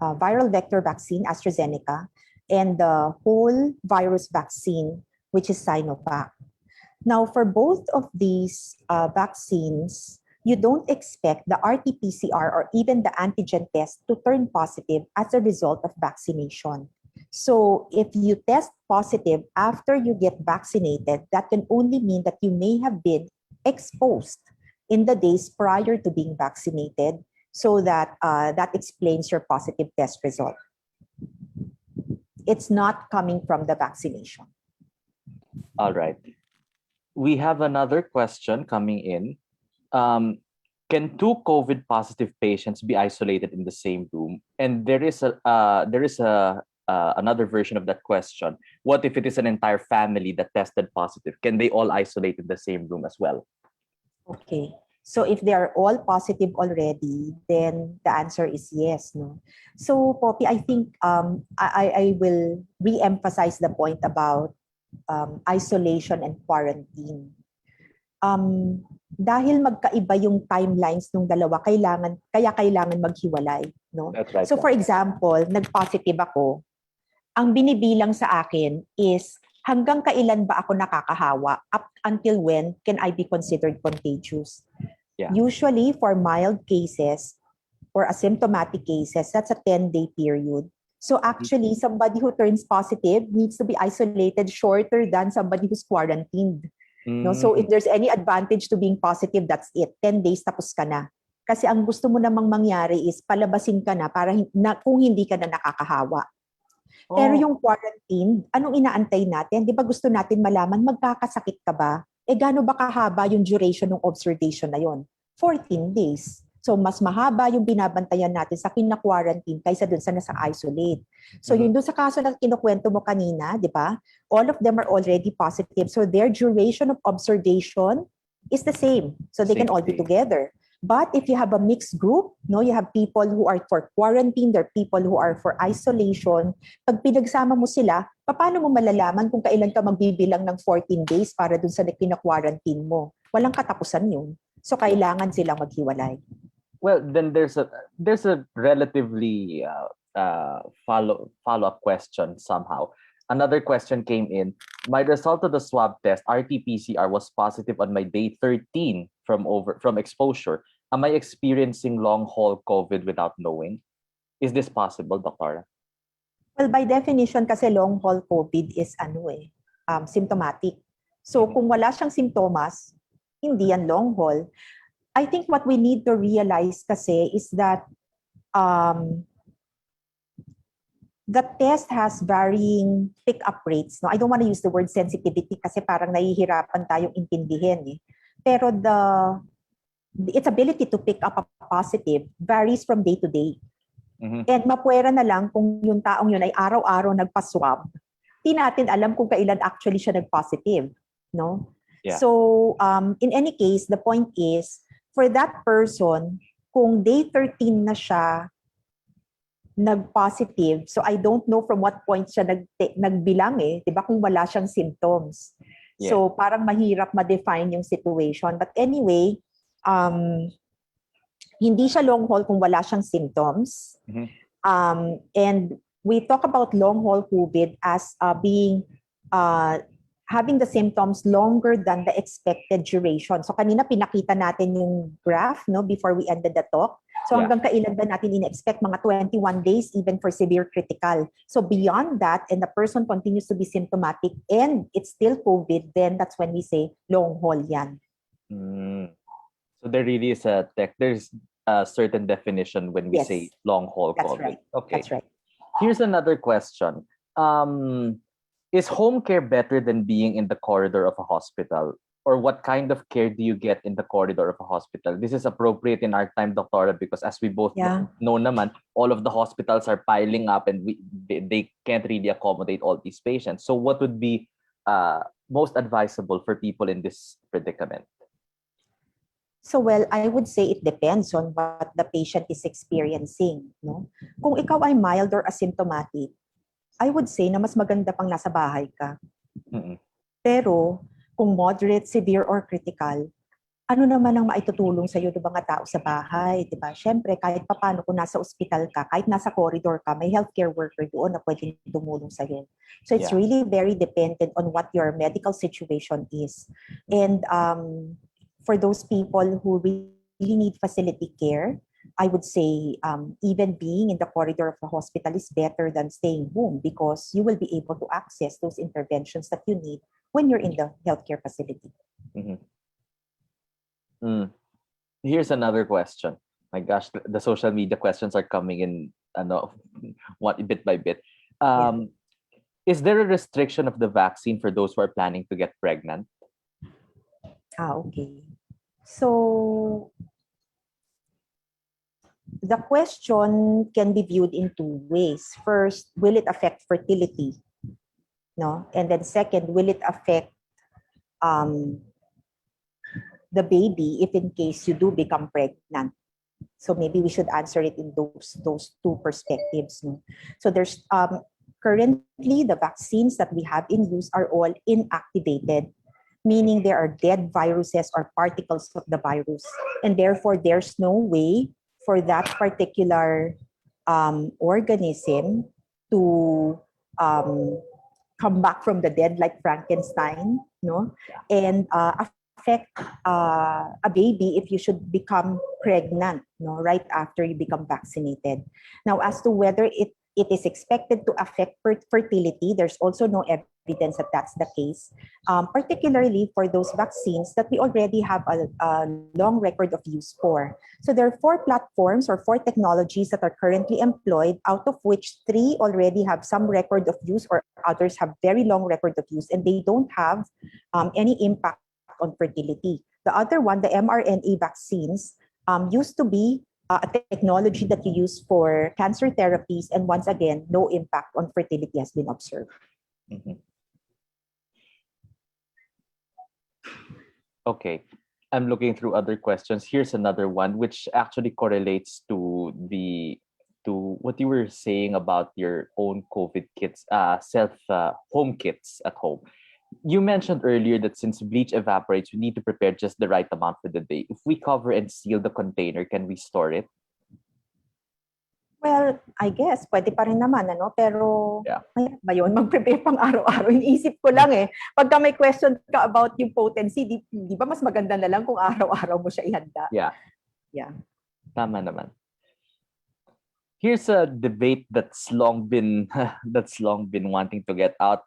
viral vector vaccine, AstraZeneca, and the whole virus vaccine, which is Sinovac. Now, for both of these vaccines, you don't expect the RT-PCR or even the antigen test to turn positive as a result of vaccination. So if you test positive after you get vaccinated, that can only mean that you may have been exposed in the days prior to being vaccinated, so that that explains your positive test result. It's not coming from the vaccination. All right. We have another question coming in. Can two COVID positive patients be isolated in the same room? And there is another version of that question. What if it is an entire family that tested positive? Can they all isolate in the same room as well? Okay. So if they are all positive already, then the answer is yes. No. So Poppy, I think I will re-emphasize the point about isolation and quarantine. Dahil magkaiba yung timelines ng dalawa, kailangan maghiwalay, no? That's right. So for example, nag-positive ako, ang binibilang sa akin is hanggang kailan ba ako nakakahawa? Up until when can I be considered contagious? Yeah. Usually for mild cases or asymptomatic cases, that's a 10-day period. So actually, somebody who turns positive needs to be isolated shorter than somebody who's quarantined. No? So if there's any advantage to being positive, that's it. 10 days tapos ka na. Kasi ang gusto mo namang mangyari is palabasin ka na para kung hindi ka na nakakahawa. Oh. Pero yung quarantine, anong inaantay natin? Di ba gusto natin malaman, magkakasakit ka ba? Gaano ba kahaba yung duration ng observation na yon? 14 days. So mas mahaba yung binabantayan natin sa kina-quarantine kaysa dun sa nasa isolate. So yun dun sa kaso na kinukwento mo kanina, di ba? All of them are already positive. So their duration of observation is the same. So they can all be together. But if you have a mixed group, no, you have people who are for quarantine, there are people who are for isolation. Pag pinagsama mo sila, paano mo malalaman kung kailan ka magbibilang ng 14 days para dun sa kina-quarantine mo? Walang katapusan yun. So kailangan silang maghiwalay. Well, then there's a relatively follow-up question somehow. Another question came in. My result of the swab test, RT-PCR, was positive on my day 13 from exposure. Am I experiencing long-haul COVID without knowing? Is this possible, Doctora? Well, by definition, kasi long-haul COVID is symptomatic. So kung wala siyang simptomas, hindi yan long haul. I think what we need to realize kasi is that the test has varying pick-up rates. No? I don't want to use the word sensitivity kasi parang nahihirapan tayong intindihin. Eh. Pero its ability to pick up a positive varies from day to day. And mapwera na lang kung yung taong yun ay araw-araw nagpa-swab. Di natin alam kung kailan actually siya nag-positive. No? Yeah. So, in any case, the point is, for that person, kung day 13 na siya nag-positive, so I don't know from what point siya nagbilang eh, di ba, kung wala siyang symptoms. Yeah. So, parang mahirap ma-define yung situation. But anyway, hindi siya long haul kung wala siyang symptoms. And we talk about long haul COVID as being having the symptoms longer than the expected duration. So kanina pinakita natin yung graph no before we ended the talk. So hanggang kailan ba natin in-expect? Mga 21 days even for severe critical. So beyond that, and the person continues to be symptomatic and it's still COVID, then that's when we say long haul yan. So there really is there's a certain definition when we Yes. say long haul That's COVID. right. Okay. That's right. Here's another question. Is home care better than being in the corridor of a hospital? Or what kind of care do you get in the corridor of a hospital? This is appropriate in our time, Doctora, because as we both know naman, all of the hospitals are piling up and they can't really accommodate all these patients. So what would be most advisable for people in this predicament? So well, I would say it depends on what the patient is experiencing. No? Kung ikaw ay mild or asymptomatic, I would say na mas maganda pang nasa bahay ka. Pero kung moderate, severe, or critical, ano naman ang maitutulong sa'yo ng mga tao sa bahay, di ba? Siyempre, kahit papano kung nasa ospital ka, kahit nasa corridor ka, may healthcare worker doon na pwedeng tumulong sa'yo. So it's really very dependent on what your medical situation is. And for those people who really need facility care, I would say even being in the corridor of the hospital is better than staying home because you will be able to access those interventions that you need when you're in the healthcare facility. Here's another question. My gosh, the social media questions are coming in bit by bit. Is there a restriction of the vaccine for those who are planning to get pregnant? Okay. So the question can be viewed in two ways. First, will it affect fertility? No? And then second, will it affect the baby if in case you do become pregnant? So maybe we should answer it in those two perspectives. No? So there's currently the vaccines that we have in use are all inactivated, meaning there are dead viruses or particles of the virus. And therefore, there's no way for that particular organism to come back from the dead like Frankenstein, no? And affect a baby if you should become pregnant, no? Right after you become vaccinated. Now, as to whether it is expected to affect fertility, there's also no evidence that that's the case, particularly for those vaccines that we already have a long record of use for. So there are 4 platforms or 4 technologies that are currently employed, out of which 3 already have some record of use or others have very long record of use, and they don't have any impact on fertility. The other one, the mRNA vaccines, used to be a technology that you use for cancer therapies, and once again, no impact on fertility has been observed. Okay, I'm looking through other questions. Here's another one, which actually correlates to what you were saying about your own COVID kits, home kits at home. You mentioned earlier that since bleach evaporates, we need to prepare just the right amount for the day. If we cover and seal the container, can we store it? Well, I guess, pwede pa rin naman, ano? Pero, Yeah. mahirap ba yun? Mag-prepare pang araw-araw. Iniisip ko lang eh. Pagka may question ka about yung potency, di ba mas maganda na lang kung araw-araw mo siya ihanda? Yeah. Yeah. Tama naman. Here's a debate that's long been wanting to get out.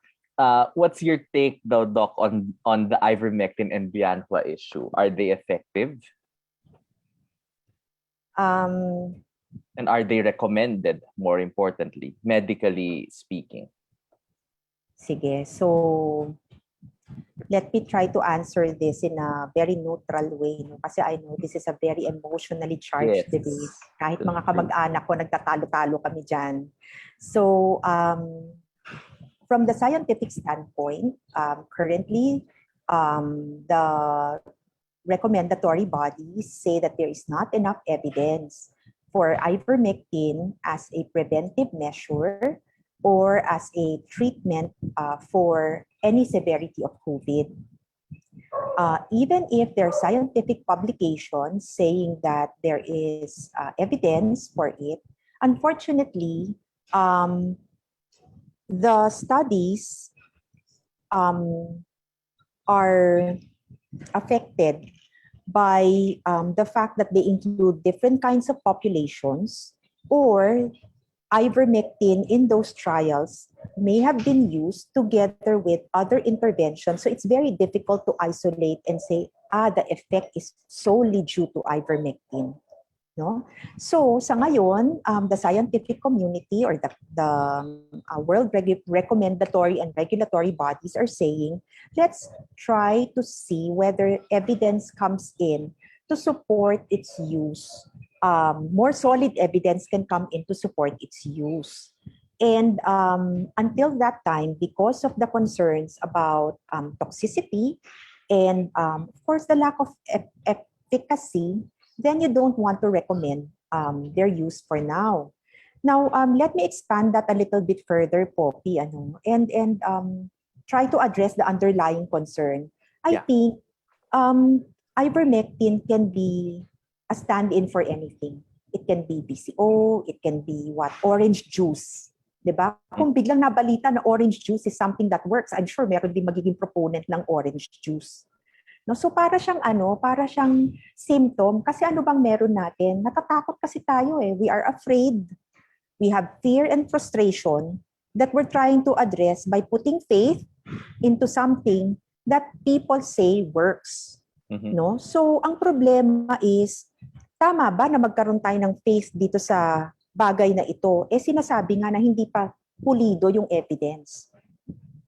What's your take though, Doc, on the ivermectin and Bianqua issue? Are they effective? Um, And are they recommended, more importantly, medically speaking? Sige, so let me try to answer this in a very neutral way, no? Kasi I know this is a very emotionally charged Yes. debate. Kahit That's mga true. kamag-anak ko, nagtatalo-talo kami dyan. So, from the scientific standpoint, currently, the recommendatory bodies say that there is not enough evidence for ivermectin as a preventive measure or as a treatment for any severity of COVID. Even if there are scientific publications saying that there is evidence for it, unfortunately, the studies are affected by the fact that they include different kinds of populations, or ivermectin in those trials may have been used together with other interventions. So it's very difficult to isolate and say, the effect is solely due to ivermectin. No? So sa ngayon, the scientific community or the world recommendatory and regulatory bodies are saying, let's try to see whether evidence comes in to support its use. More solid evidence can come in to support its use. And until that time, because of the concerns about toxicity and of course the lack of efficacy, then you don't want to recommend their use for now. Now, let me expand that a little bit further, Poppy, and try to address the underlying concern. I Yeah. think ivermectin can be a stand-in for anything. It can be BCO, it can be orange juice. Diba? Kung biglang nabalita na orange juice is something that works, I'm sure meron din magiging proponent ng orange juice. No, so para siyang symptom kasi ano bang meron natin? Natatakot kasi tayo eh. We are afraid. We have fear and frustration that we're trying to address by putting faith into something that people say works. Mhm. No? So ang problema is, tama ba na magkaroon tayo ng faith dito sa bagay na ito? Eh sinasabi nga na hindi pa pulido yung evidence.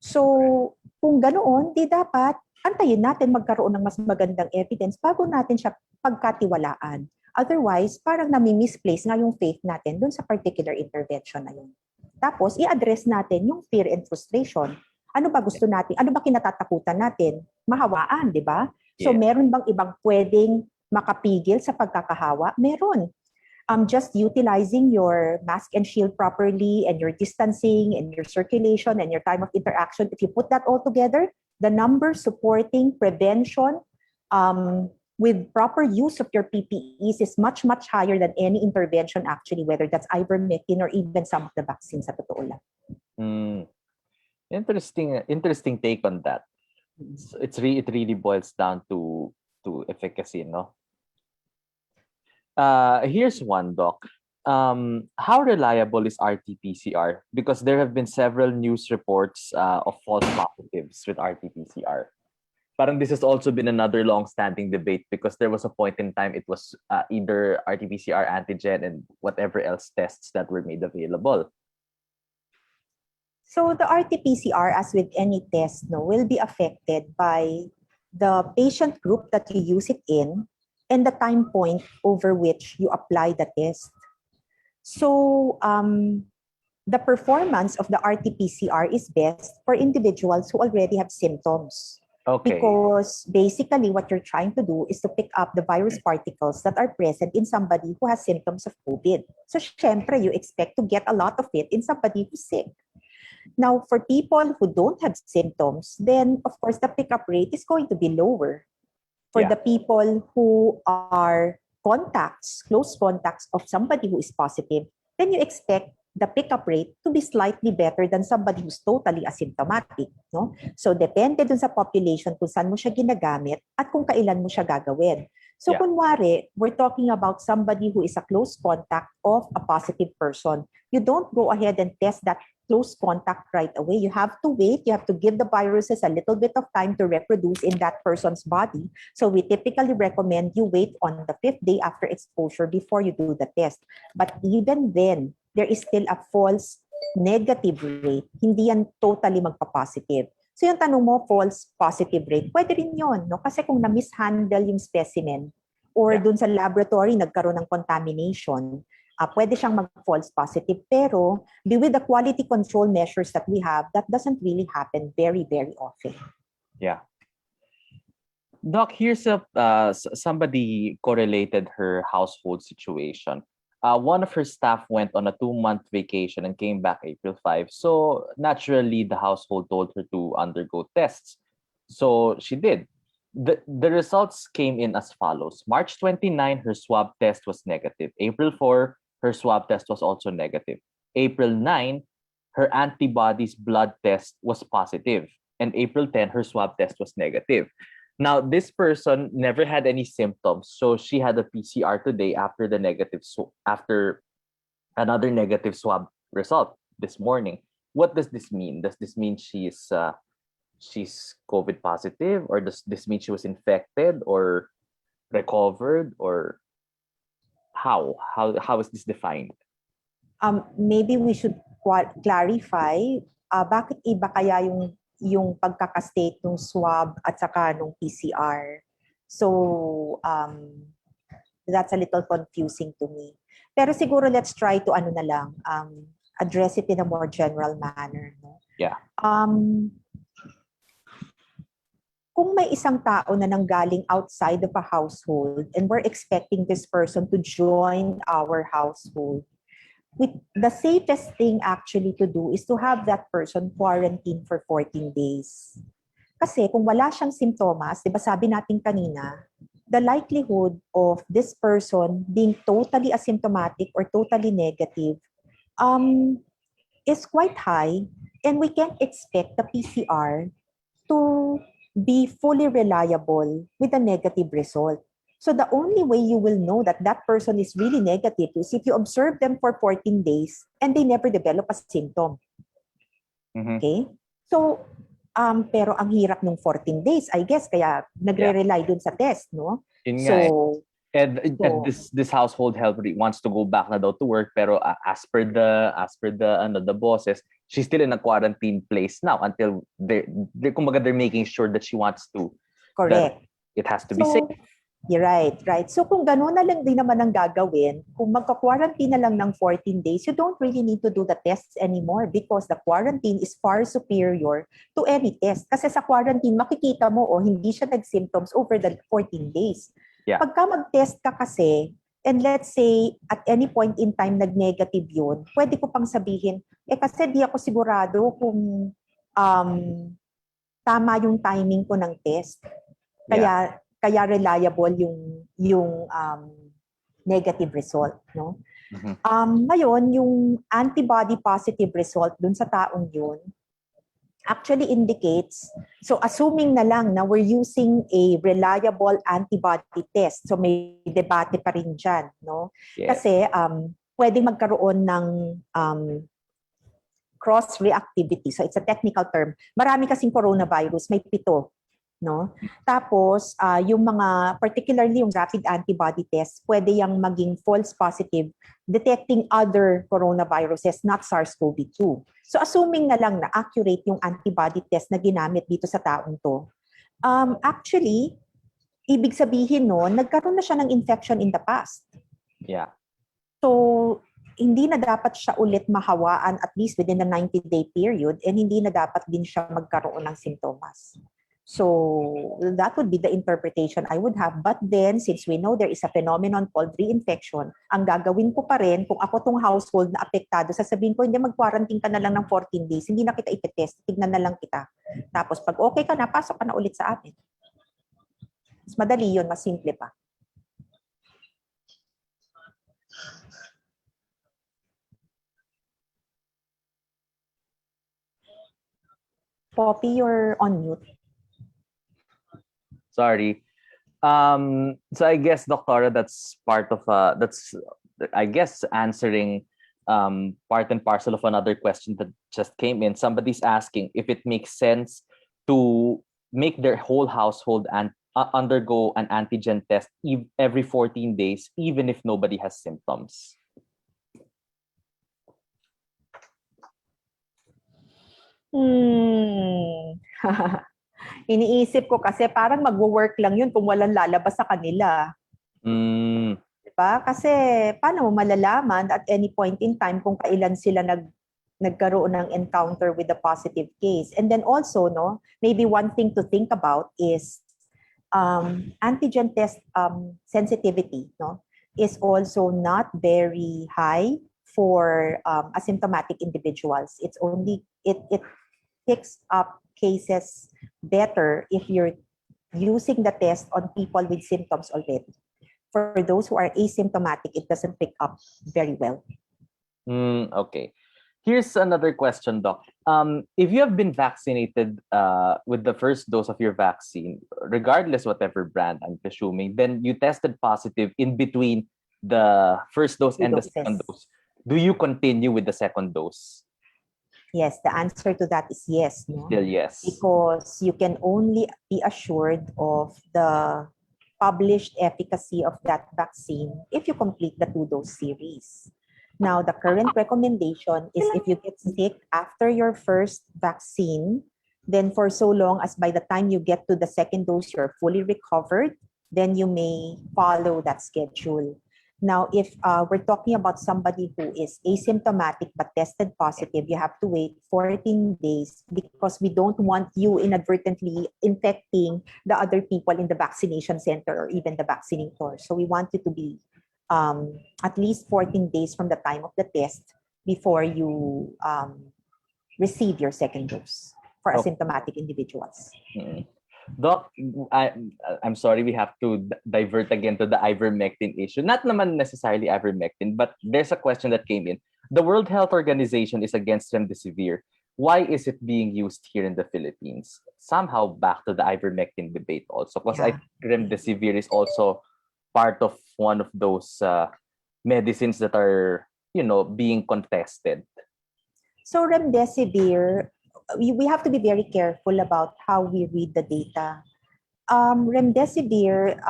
So kung ganoon, di dapat antayin natin magkaroon ng mas magandang evidence bago natin siya pagkatiwalaan. Otherwise, parang nami-misplace nga yung faith natin dun sa particular intervention na yun. Tapos, i-address natin yung fear and frustration. Ano ba gusto natin? Ano ba kinatatakutan natin? Mahawaan, di ba? So, Yeah. meron bang ibang pwedeng makapigil sa pagkakahawa? Meron. Just utilizing your mask and shield properly and your distancing and your circulation and your time of interaction, if you put that all together, the number supporting prevention with proper use of your PPEs is much, much higher than any intervention actually, whether that's ivermectin or even some of the vaccines sa totoo lang. Interesting take on that. It really boils down to efficacy, no? Here's one, Doc. How reliable is RT-PCR? Because there have been several news reports of false positives with RT-PCR. Parang this has also been another long-standing debate because there was a point in time it was either RT-PCR antigen and whatever else tests that were made available. So the RT-PCR, as with any test, will be affected by the patient group that you use it in and the time point over which you apply the test. So the performance of the RT-PCR is best for individuals who already have symptoms. Okay. Because basically what you're trying to do is to pick up the virus particles that are present in somebody who has symptoms of COVID. So syempre, you expect to get a lot of it in somebody who's sick. Now, for people who don't have symptoms, then of course the pickup rate is going to be lower. For Yeah. the people who are close contacts of somebody who is positive, then you expect the pickup rate to be slightly better than somebody who's totally asymptomatic. No? So depende dun sa population kung saan mo siya ginagamit at kung kailan mo siya gagawin. So Yeah. kunwari, we're talking about somebody who is a close contact of a positive person. You don't go ahead and test that close contact right away. You have to wait. You have to give the viruses a little bit of time to reproduce in that person's body. So we typically recommend you wait on the 5th day after exposure before you do the test. But even then, there is still a false negative rate. Hindi yan totally magpa-positive. So yung tanong mo, false positive rate, pwede rin yun, no? Kasi kung na-mishandle yung specimen or dun sa laboratory nagkaroon ng contamination, pwede siyang mag-false positive. Pero with the quality control measures that we have, that doesn't really happen very, very often. Yeah. Doc, here's somebody correlated her household situation. One of her staff went on a 2-month vacation and came back April 5. So naturally, the household told her to undergo tests. So she did. The results came in as follows. March 29, her swab test was negative. April 4, her swab test was also negative. April 9, her antibodies blood test was positive. And April 10, her swab test was negative. Now, this person never had any symptoms, so she had a PCR today after after another negative swab result this morning. What does this mean? Does this mean she's COVID positive, or does this mean she was infected or recovered, or how is this defined? Maybe we should clarify bakit iba kaya yung pagkakastate ng swab at saka nung PCR. So, that's a little confusing to me. Pero siguro let's try to address it in a more general manner. No? Yeah. Kung may isang tao na nanggaling outside of a household and we're expecting this person to join our household, the safest thing actually to do is to have that person quarantine for 14 days. Kasi kung wala siyang simptomas, di ba sabi natin kanina, the likelihood of this person being totally asymptomatic or totally negative is quite high, and we can't expect the PCR to be fully reliable with a negative result. So the only way you will know that that person is really negative is if you observe them for 14 days and they never develop a symptom. Mm-hmm. Okay? So, pero ang hirap ng 14 days, I guess, kaya nagre-rely dun sa test, no? Yun So, nga And this household help wants to go back na daw to work, pero as per the bosses, she's still in a quarantine place now until they're making sure that she wants to. Correct. It has to be safe. You're right. So kung gano'n na lang din naman ang gagawin, kung magka-quarantine na lang ng 14 days, you don't really need to do the tests anymore because the quarantine is far superior to any test. Kasi sa quarantine, makikita mo hindi siya nag-symptoms over the 14 days. Yeah. Pagka mag-test ka kasi, and let's say at any point in time nag-negative yun, pwede ko pang sabihin, kasi di ako sigurado kung tama yung timing ko ng test. Kaya reliable yung negative result, no? Mm-hmm. Ngayon, yung antibody positive result dun sa taong yun actually indicates, so assuming na lang na we're using a reliable antibody test, so may debate pa rin dyan, no? Yes. Kasi pwedeng magkaroon ng cross-reactivity. So it's a technical term. Marami kasing coronavirus, may 7. No? Tapos, yung mga, particularly yung rapid antibody test, pwede yung maging false positive, detecting other coronaviruses, not SARS-CoV-2. So, assuming na lang na accurate yung antibody test na ginamit dito sa taong to, actually, ibig sabihin nagkaroon na siya ng infection in the past. Yeah. So, hindi na dapat siya ulit mahawaan at least within the 90-day period, and hindi na dapat din siya magkaroon ng sintomas. So that would be the interpretation I would have. But then, since we know there is a phenomenon called reinfection, ang gagawin ko pa rin, kung ako tong household na apektado, sasabihin ko, hindi, mag-quarantine ka na lang ng 14 days, hindi na kita ipetest, tignan na lang kita. Tapos pag okay ka na, pasok ka na ulit sa atin. Mas madali yun, mas simple pa. Poppy, you're on mute. Sorry. So I guess, Doctora, that's part of I guess answering part and parcel of another question that just came in. Somebody's asking if it makes sense to make their whole household and undergo an antigen test every 14 days, even if nobody has symptoms. Iniisip ko kasi parang magwo-work lang yun kung walang lalabas sa kanila. Diba? Kasi paano mo malalaman at any point in time kung kailan sila nagkaroon ng encounter with a positive case. And then also, no, maybe one thing to think about is antigen test sensitivity, no, is also not very high for asymptomatic individuals. It's only it picks up cases better if you're using the test on people with symptoms already. For those who are asymptomatic, it doesn't pick up very well. Okay. Here's another question, Doc. If you have been vaccinated with the first dose of your vaccine, regardless whatever brand, I'm presuming, then you tested positive in between the first dose and the second dose. Do you continue with the second dose? Yes, the answer to that is yes. No? Still yes. Because you can only be assured of the published efficacy of that vaccine if you complete the 2-dose series. Now, the current recommendation is if you get sick after your first vaccine, then for so long as by the time you get to the second dose, you're fully recovered, then you may follow that schedule. Now, if we're talking about somebody who is asymptomatic but tested positive, you have to wait 14 days because we don't want you inadvertently infecting the other people in the vaccination center or even the vaccinator. So we want you to be at least 14 days from the time of the test before you receive your second dose for asymptomatic individuals. Doc, I'm sorry, we have to divert again to the ivermectin issue. Not naman necessarily ivermectin, but there's a question that came in. The World Health Organization is against remdesivir. Why is it being used here in the Philippines? Somehow back to the ivermectin debate also, because I think remdesivir is also part of one of those medicines that are, being contested. So remdesivir, we have to be very careful about how we read the data. Remdesivir,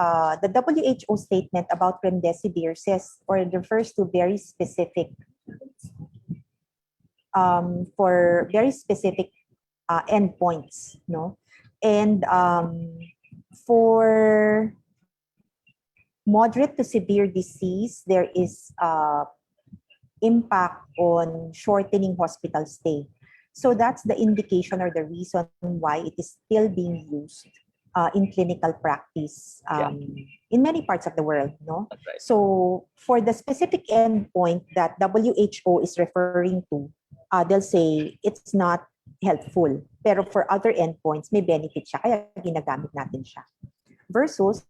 the WHO statement about remdesivir says or refers to very specific, for very specific endpoints, no? And for moderate to severe disease, there is impact on shortening hospital stay. So that's the indication or the reason why it is still being used in clinical practice in many parts of the world. No? Right. So for the specific endpoint that WHO is referring to, they'll say it's not helpful. Pero for other endpoints, may benefit siya, kaya ginagamit natin siya. Versus,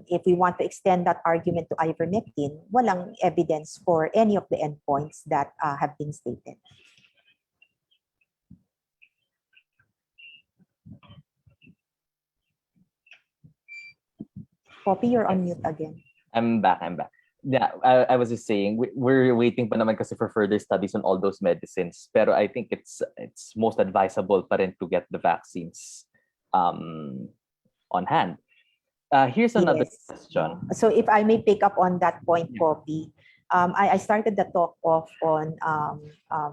if we want to extend that argument to ivermectin, walang evidence for any of the endpoints that have been stated. Poppy, you're on mute again. I'm back. Yeah, I was just saying, we're waiting pa naman kasi for further studies on all those medicines. Pero I think it's most advisable pa rin to get the vaccines on hand. Here's another question. So if I may pick up on that point, Poppy, I started the talk off on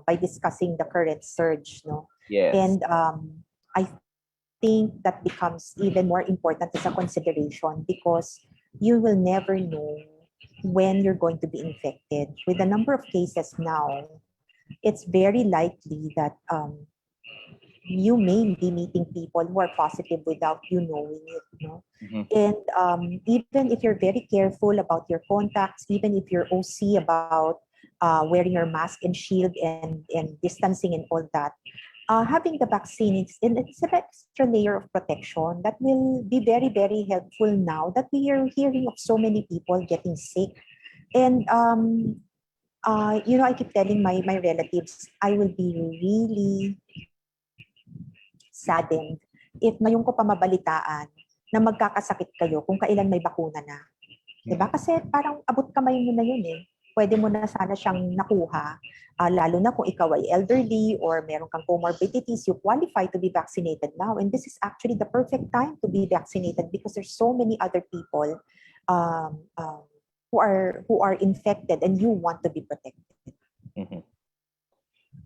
by discussing the current surge, no? Yes. And I think that becomes even more important as a consideration because you will never know when you're going to be infected. With the number of cases now, it's very likely that you may be meeting people who are positive without you knowing it. No? Mm-hmm. And even if you're very careful about your contacts, even if you're OC about wearing your mask and shield and distancing and all that, having the vaccine, it's an extra layer of protection that will be very, very helpful now that we are hearing of so many people getting sick. And, I keep telling my relatives, I will be really saddened if ngayon ko pa mabalitaan na magkakasakit kayo kung kailan may bakuna na. Diba? Kasi parang abot kamay nyo na yun eh. pwede mo na sana siyang nakuha, lalo na kung ikaw ay elderly or meron kang comorbidities, you qualify to be vaccinated now. And this is actually the perfect time to be vaccinated because there's so many other people who are infected and you want to be protected. Mhm.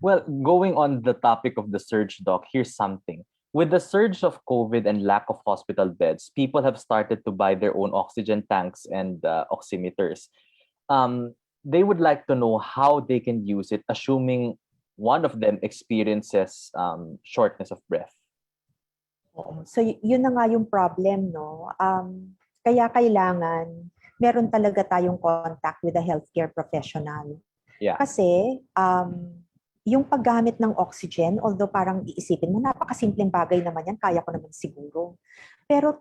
Well, going on the topic of the surge, Doc, here's something. With the surge of COVID and lack of hospital beds, people have started to buy their own oxygen tanks and oximeters. They would like to know how they can use it, assuming one of them experiences shortness of breath. Oo. So yun na nga yung problem, no? Kaya kailangan meron talaga tayong contact with a healthcare professional. Yeah. Kasi yung paggamit ng oxygen, although parang iisipin mo, napakasimpleng bagay naman yan, kaya ko naman siguro. Pero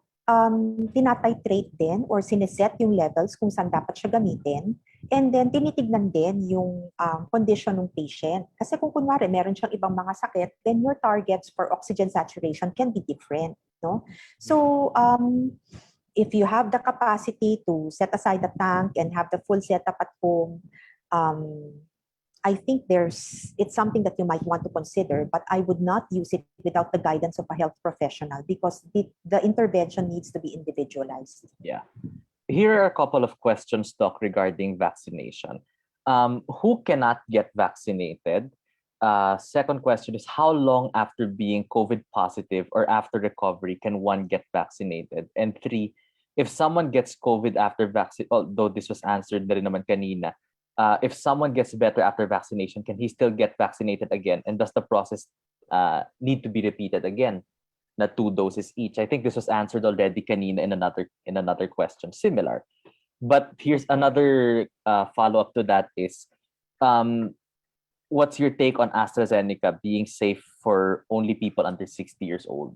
tinatitrate din or sineset yung levels kung saan dapat siya gamitin. And then tinitignan din yung condition ng patient. Kasi kung kunwari meron siyang ibang mga sakit, then your targets for oxygen saturation can be different. No? So if you have the capacity to set aside the tank and have the full setup at home, I think it's something that you might want to consider, but I would not use it without the guidance of a health professional because the intervention needs to be individualized. Yeah. Here are a couple of questions, Doc, regarding vaccination. Who cannot get vaccinated? Second question is, how long after being COVID positive or after recovery can one get vaccinated? And 3, if someone gets COVID after vaccine, although this was answered na rin naman kanina, if someone gets better after vaccination, can he still get vaccinated again? And does the process need to be repeated again? Na 2 doses each. I think this was answered already kanina in another question, similar. But here's another follow-up to that is, what's your take on AstraZeneca being safe for only people under 60 years old?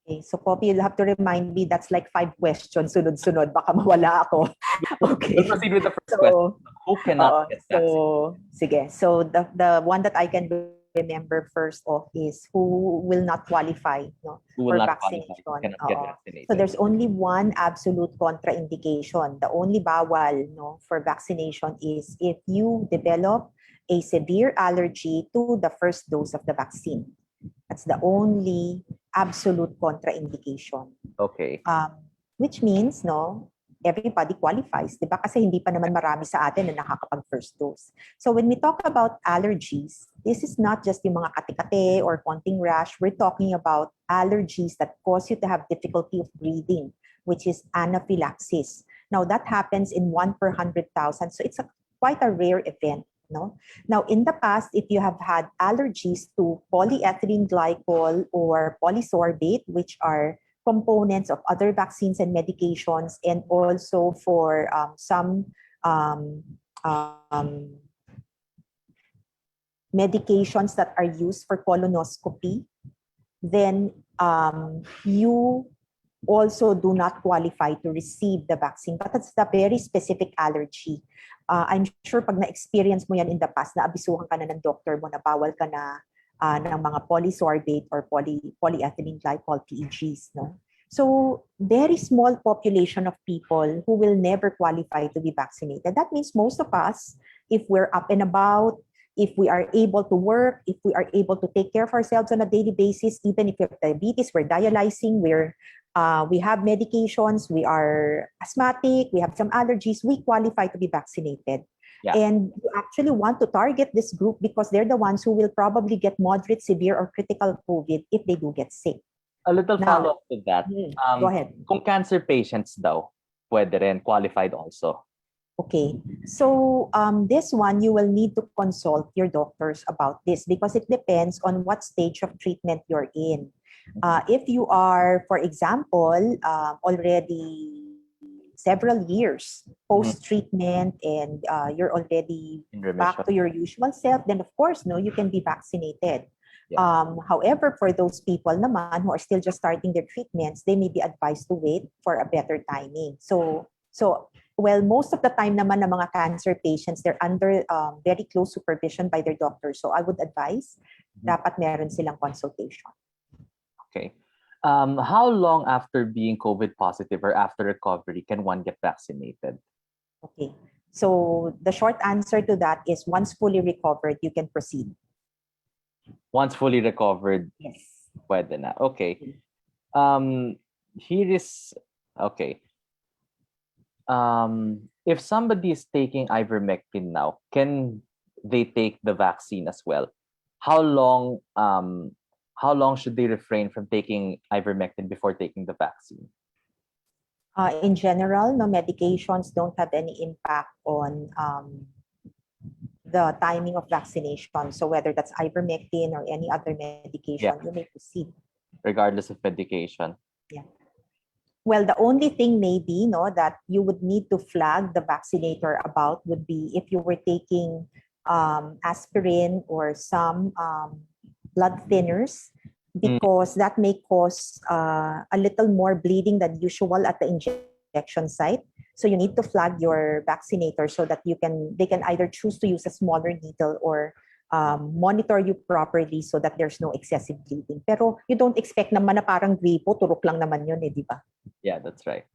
Okay, so Poppy, you'll have to remind me, that's like 5 questions, sunod-sunod, baka mawala ako. Okay. We'll proceed with the first question. Who cannot get vaccinated? Sige. So the one that I can remember first off is who will not qualify, no, Who will for not qualify, vaccination. who cannot get vaccinated. So there's only one absolute contraindication. The only bawal, no, for vaccination is if you develop a severe allergy to the first dose of the vaccine. That's the only absolute contraindication. Okay. Which means, no, everybody qualifies, di ba? Kasi hindi pa naman marami sa atin na nakakapag first dose. So when we talk about allergies, this is not just yung mga kate-kate or konting rash. We're talking about allergies that cause you to have difficulty of breathing, which is anaphylaxis. Now that happens in 1 per 100,000. So it's quite a rare event. No? Now, in the past, if you have had allergies to polyethylene glycol or polysorbate, which are components of other vaccines and medications, and also for some medications that are used for colonoscopy, then you also do not qualify to receive the vaccine. But that's a very specific allergy. I'm sure pag na-experience mo yan in the past, naabisuhan ka na ng doctor mo na bawal ka na ng mga polysorbate or polyethylene glycol, PEGs. No? So, very small population of people who will never qualify to be vaccinated. That means most of us, if we're up and about, if we are able to work, if we are able to take care of ourselves on a daily basis, even if we have diabetes, we're dialyzing, we have medications, we are asthmatic, we have some allergies, we qualify to be vaccinated. Yeah. And you actually want to target this group because they're the ones who will probably get moderate, severe, or critical COVID if they do get sick. A little follow-up to that. Go ahead. Kung cancer patients daw, pwede rin, qualified also. Okay, so this one, you will need to consult your doctors about this because it depends on what stage of treatment you're in. If you are, for example, already several years post-treatment and you're already back to your usual self, then of course, no, you can be vaccinated. Yeah. However, for those people naman who are still just starting their treatments, they may be advised to wait for a better timing. So well, most of the time naman ng mga cancer patients, they're under very close supervision by their doctors. So I would advise, dapat meron silang consultation. Okay. How long after being COVID positive or after recovery can one get vaccinated? Okay. So the short answer to that is once fully recovered, you can proceed. Once fully recovered, Yes. pwede na. Okay. Here is, okay. If somebody is taking ivermectin now, can they take the vaccine as well? How long should they refrain from taking ivermectin before taking the vaccine? In general, no, medications don't have any impact on the timing of vaccination. So whether that's ivermectin or any other medication, you may proceed. Regardless of medication. Well, the only thing maybe no that you would need to flag the vaccinator about would be if you were taking aspirin or some blood thinners, because that may cause a little more bleeding than usual at the injection site. So you need to flag your vaccinator so that they can either choose to use a smaller needle or monitor you properly so that there's no excessive bleeding. Pero you don't expect naman na parang gripo, turok lang naman yun di ba? Yeah, that's right.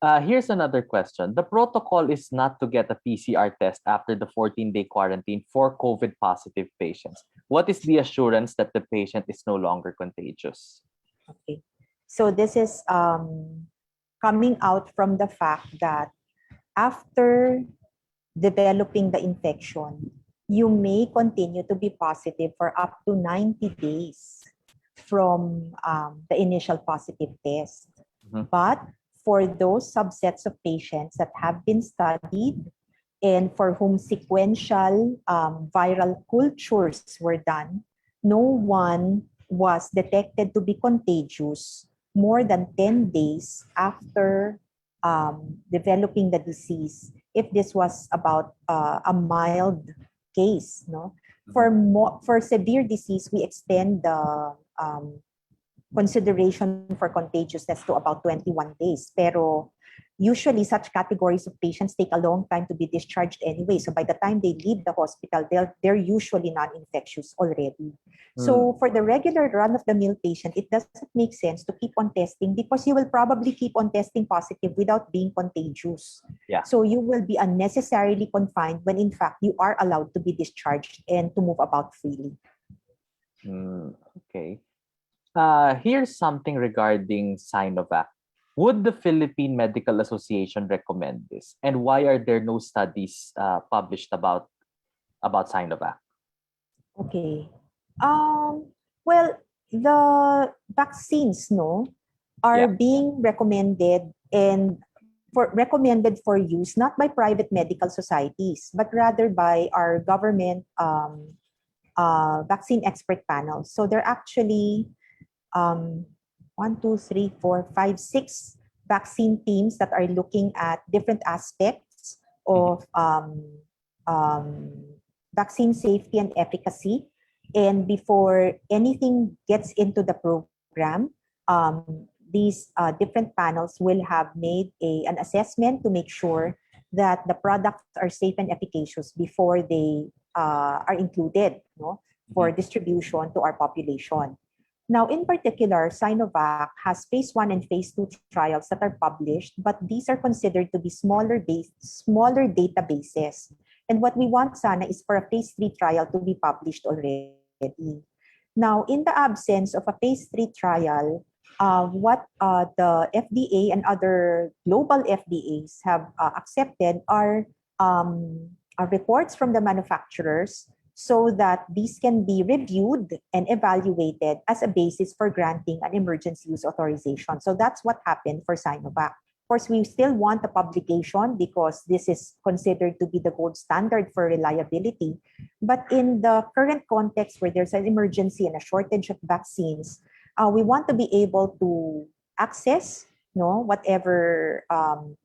Here's another question. The protocol is not to get a PCR test after the 14-day quarantine for COVID positive patients. What is the assurance that the patient is no longer contagious? Okay. So this is coming out from the fact that after developing the infection, you may continue to be positive for up to 90 days from the initial positive test. But for those subsets of patients that have been studied and for whom sequential viral cultures were done, no one was detected to be contagious more than 10 days after developing the disease, if this was about a mild case. No? For severe disease, we extend the consideration for contagiousness to about 21 days. Pero usually such categories of patients take a long time to be discharged anyway. So by the time they leave the hospital, they're usually non-infectious already. So for the regular run-of-the-mill patient, it doesn't make sense to keep on testing because you will probably keep on testing positive without being contagious. Yeah. So you will be unnecessarily confined when in fact you are allowed to be discharged and to move about freely. Okay. Here's something regarding Sinovac. Would the Philippine Medical Association recommend this? And why are there no studies published about Sinovac? Okay. Well, the vaccines, are being recommended and recommended for use not by private medical societies, but rather by our government vaccine expert panels. So they're actually 1, 2, 3, 4, 5, 6 vaccine teams that are looking at different aspects of vaccine safety and efficacy. And before anything gets into the program, these different panels will have made an assessment to make sure that the products are safe and efficacious before they are included for distribution to our population. Now, in particular, Sinovac has phase 1 and phase 2 trials that are published, but these are considered to be smaller databases. And what we want sana is for a phase 3 trial to be published already. Now, in the absence of a phase 3 trial, what the FDA and other global FDAs have accepted are reports from the manufacturers so that these can be reviewed and evaluated as a basis for granting an emergency use authorization. So that's what happened for Sinovac. Of course, we still want a publication because this is considered to be the gold standard for reliability. But in the current context where there's an emergency and a shortage of vaccines, we want to be able to access whatever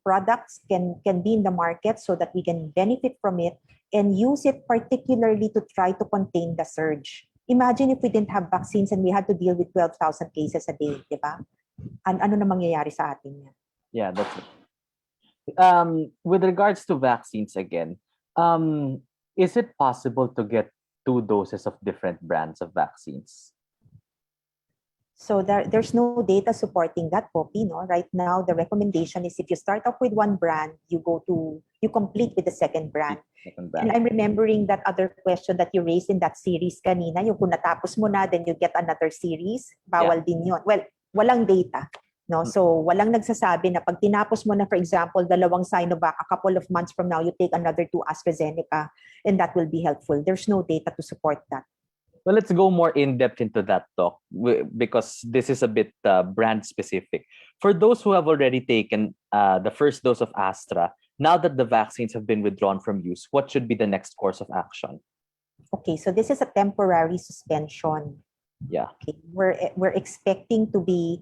products can be in the market so that we can benefit from it and use it particularly to try to contain the surge. Imagine if we didn't have vaccines and we had to deal with 12,000 cases a day, di ba? Ano na mangyayari sa atin yan? Yeah, that's it. With regards to vaccines again, is it possible to get 2 doses of different brands of vaccines? So there's no data supporting that, Poppy. No, right now the recommendation is if you start off with one brand, you complete with the second brand. Second And brand. I'm remembering that other question that you raised in that series kanina, yung kung natapos mo na, then you get another series, bawal din yun. Well, walang data. No? So, walang nagsasabi na pag tinapos mo na, for example, 2 Sinovac, a couple of months from now, you take another 2 AstraZeneca, and that will be helpful. There's no data to support that. Well, let's go more in-depth into that talk because this is a bit brand specific. For those who have already taken the first dose of Astra, now that the vaccines have been withdrawn from use, what should be the next course of action? Okay, so this is a temporary suspension. Yeah. Okay, we're expecting to be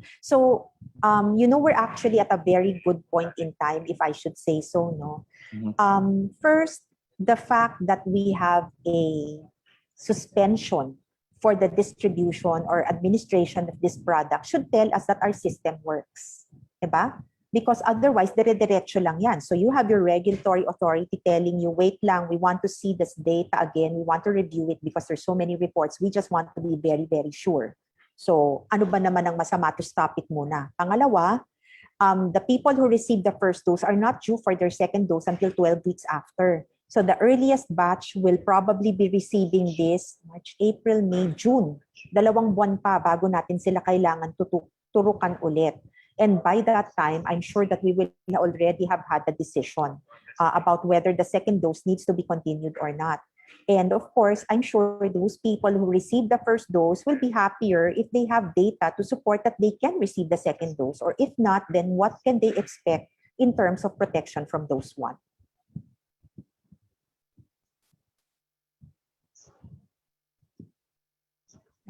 we're actually at a very good point in time, if I should say so. No, first, the fact that we have a suspension for the distribution or administration of this product should tell us that our system works, diba? Because otherwise, dire-diretso lang yan. So you have your regulatory authority telling you, wait lang, we want to see this data again. We want to review it because there's so many reports. We just want to be very, very sure. So ano ba naman ang masama to stop it muna? Pangalawa, the people who received the first dose are not due for their second dose until 12 weeks after. So the earliest batch will probably be receiving this March, April, May, June. 2 buwan pa bago natin sila kailangan turukan ulit. And by that time, I'm sure that we will already have had a decision about whether the second dose needs to be continued or not. And of course, I'm sure those people who received the first dose will be happier if they have data to support that they can receive the second dose. Or if not, then what can they expect in terms of protection from dose 1?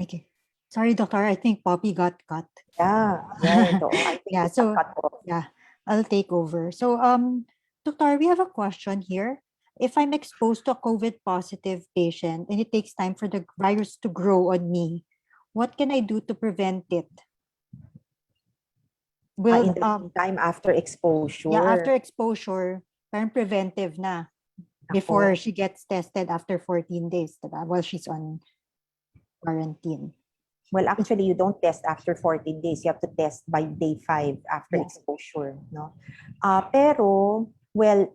Okay. Sorry, Doctor. I think Poppy got cut. Yeah, right. I think Yeah, it's so- a cut off. Yeah, I'll take over. So, Doctor, we have a question here. If I'm exposed to a COVID positive patient and it takes time for the virus to grow on me, what can I do to prevent it? Will In the meantime, after exposure. yeah, after exposure, parang preventive na before she gets tested after 14 days, diba? While she's on quarantine. Well, actually, you don't test after 14 days. You have to test by day 5 after Yeah. exposure. No? Pero, well,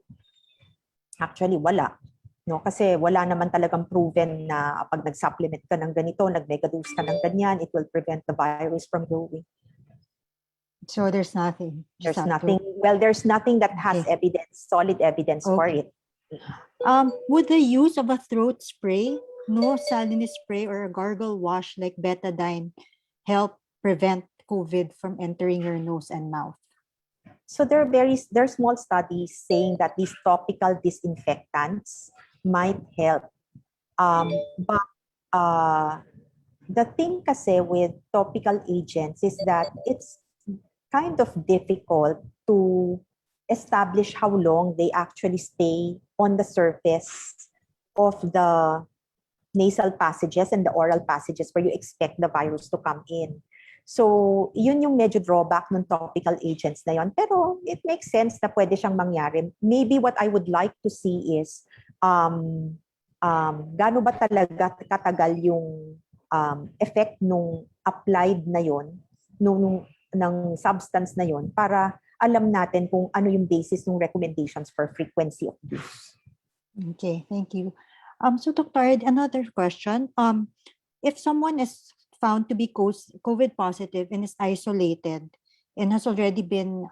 actually, wala. No? Kasi wala naman talagang proven na pag nag-supplement ka ng ganito, nag-megadose ka ng ganyan, it will prevent the virus from growing. So there's nothing. Just There's have to- nothing. Well, there's nothing that has Okay. evidence, solid evidence for Okay. it. Would the use of a throat spray, no saline spray, or a gargle wash like betadine help prevent COVID from entering your nose and mouth? So there are small studies saying that these topical disinfectants might help. But the thing kasi with topical agents is that it's kind of difficult to establish how long they actually stay on the surface of the nasal passages and the oral passages where you expect the virus to come in. So, yun yung medyo drawback ng topical agents na yun. Pero it makes sense na pwede siyang mangyari. Maybe what I would like to see is gaano ba talaga katagal yung effect nung applied na yun, ng substance na yun, para alam natin kung ano yung basis ng recommendations for frequency of use. Okay, thank you. So Dr. Another question. If someone is found to be COVID positive and is isolated and has already been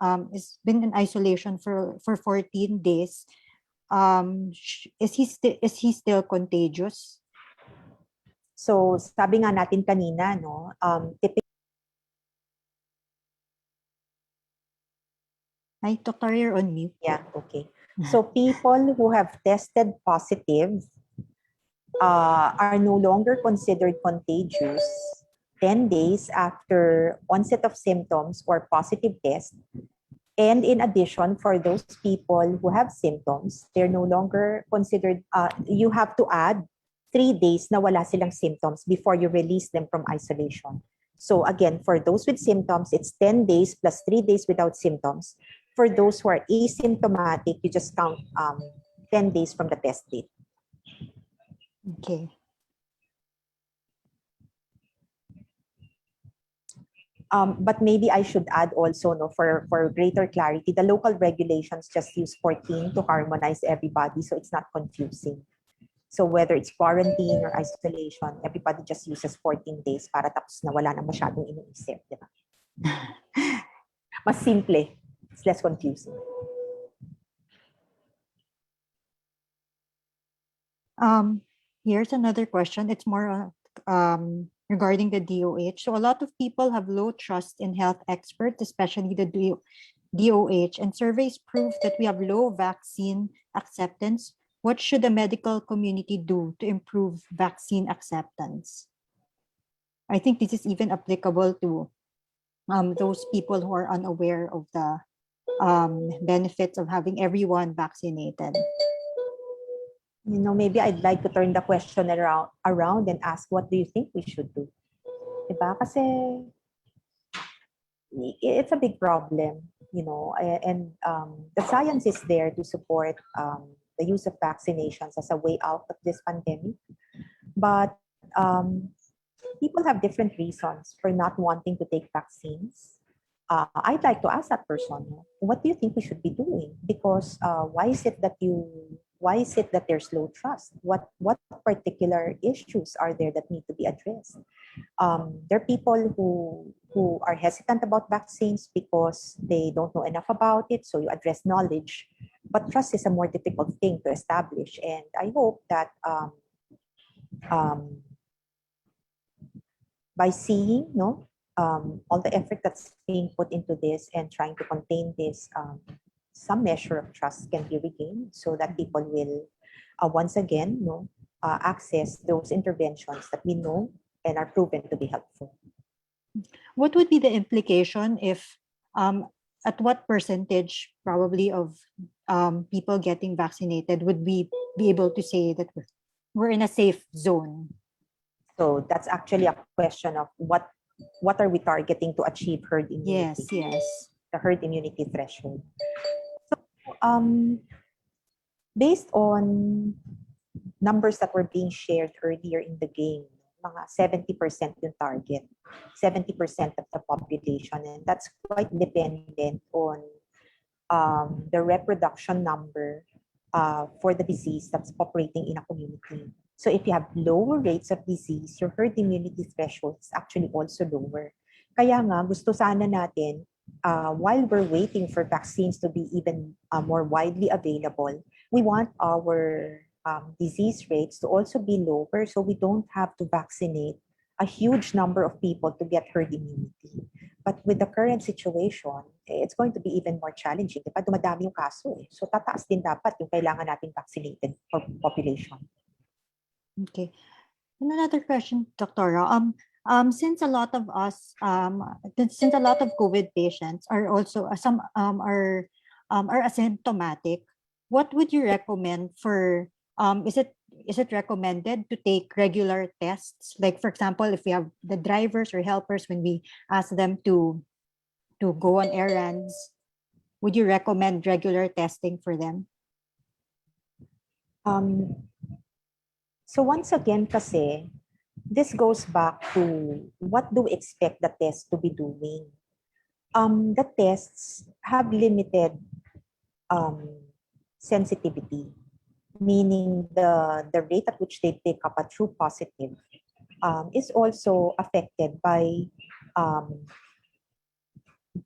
in isolation for 14 days, is he still contagious? So, sabi nga natin kanina, no, Hi, Dr. You're on mute. yeah, okay. So, people who have tested positive are no longer considered contagious 10 days after onset of symptoms or positive test. And in addition, for those people who have symptoms, they're no longer considered, you have to add 3 days na wala silang symptoms before you release them from isolation. So again, for those with symptoms, it's 10 days plus 3 days without symptoms. For those who are asymptomatic, you just count 10 days from the test date. Okay. But maybe I should add also, no, for greater clarity, the local regulations just use 14 to harmonize everybody, so it's not confusing. So whether it's quarantine or isolation, everybody just uses 14 days para tapos na wala na masyadong iniisip, di ba? Mas simple. It's less confusing. Here's another question. It's more regarding the DOH. So a lot of people have low trust in health experts, especially the DOH, and surveys prove that we have low vaccine acceptance. What should the medical community do to improve vaccine acceptance? I think this is even applicable to those people who are unaware of the benefits of having everyone vaccinated. You know, maybe I'd like to turn the question around and ask, what do you think we should do? Diba? Kasi it's a big problem, you know, and the science is there to support the use of vaccinations as a way out of this pandemic. But people have different reasons for not wanting to take vaccines. I'd like to ask that person, what do you think we should be doing? Because why is it that there's low trust? What particular issues are there that need to be addressed? There are people who are hesitant about vaccines because they don't know enough about it, so you address knowledge. But trust is a more difficult thing to establish, and I hope that by seeing all the effort that's being put into this and trying to contain this, some measure of trust can be regained so that people will once again access those interventions that we know and are proven to be helpful. What would be the implication if at what percentage probably of people getting vaccinated would we be able to say that we're in a safe zone? So that's actually a question of what are we targeting to achieve herd immunity? Yes. The herd immunity threshold. So based on numbers that were being shared earlier in the game, mga 70% yung target, 70% of the population, and that's quite dependent on the reproduction number for the disease that's operating in a community. So if you have lower rates of disease, your herd immunity threshold is actually also lower. Kaya nga, gusto sana natin, while we're waiting for vaccines to be even more widely available, we want our disease rates to also be lower so we don't have to vaccinate a huge number of people to get herd immunity. But with the current situation, it's going to be even more challenging. Diba? Dumadami yung kaso eh. So tataas din dapat yung kailangan natin vaccinated population. Okay. And another question, Doctora. Since a lot of us, since a lot of COVID patients are also some are asymptomatic, what would you recommend for? Is it recommended to take regular tests? Like for example, if we have the drivers or helpers, when we ask them to go on errands, would you recommend regular testing for them? So once again, kasi, this goes back to what do we expect the test to be doing? The tests have limited sensitivity, meaning the rate at which they pick up a true positive is also affected by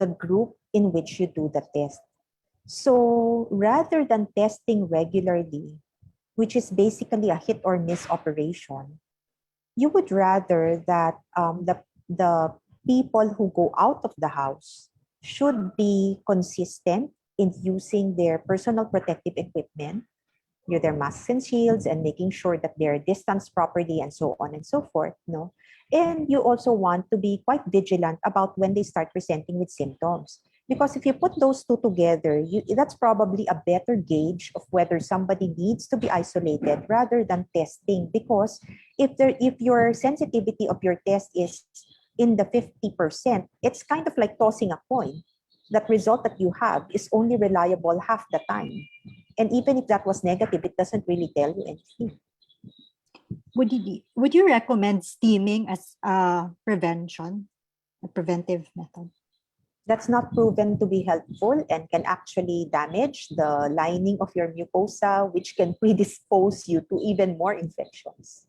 the group in which you do the test. So rather than testing regularly, which is basically a hit or miss operation, you would rather that the people who go out of the house should be consistent in using their personal protective equipment, their masks and shields, and making sure that they're distanced properly and so on and so forth. No? And you also want to be quite vigilant about when they start presenting with symptoms. Because if you put those two together, that's probably a better gauge of whether somebody needs to be isolated rather than testing. Because if your sensitivity of your test is in the 50%, it's kind of like tossing a coin. That result that you have is only reliable half the time. And even if that was negative, it doesn't really tell you anything. Would you recommend steaming as prevention? a preventive method? That's not proven to be helpful and can actually damage the lining of your mucosa, which can predispose you to even more infections.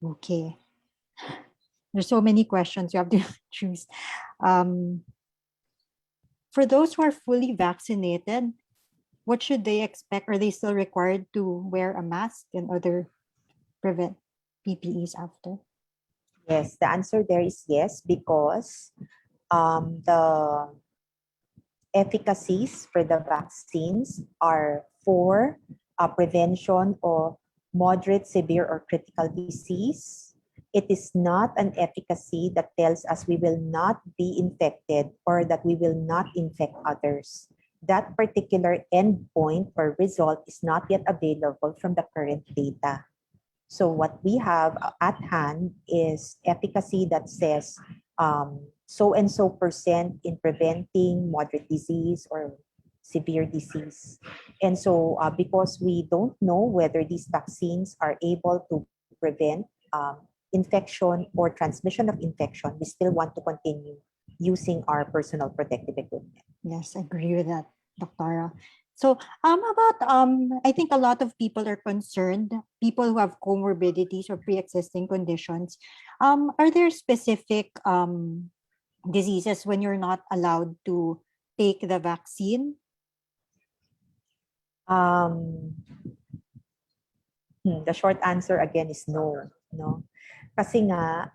Okay. There's so many questions you have to choose. For those who are fully vaccinated, what should they expect? Are they still required to wear a mask and other prevent PPEs after? Yes, the answer there is yes, because the efficacies for the vaccines are for prevention of moderate, severe, or critical disease. It is not an efficacy that tells us we will not be infected or that we will not infect others. That particular endpoint or result is not yet available from the current data. So what we have at hand is efficacy that says so and so percent in preventing moderate disease or severe disease. And so because we don't know whether these vaccines are able to prevent infection or transmission of infection, we still want to continue using our personal protective equipment. Yes, I agree with that, Doctora. So I think a lot of people are concerned, people who have comorbidities or pre-existing conditions. Are there specific diseases when you're not allowed to take the vaccine? The short answer again is no. No. Kasi nga,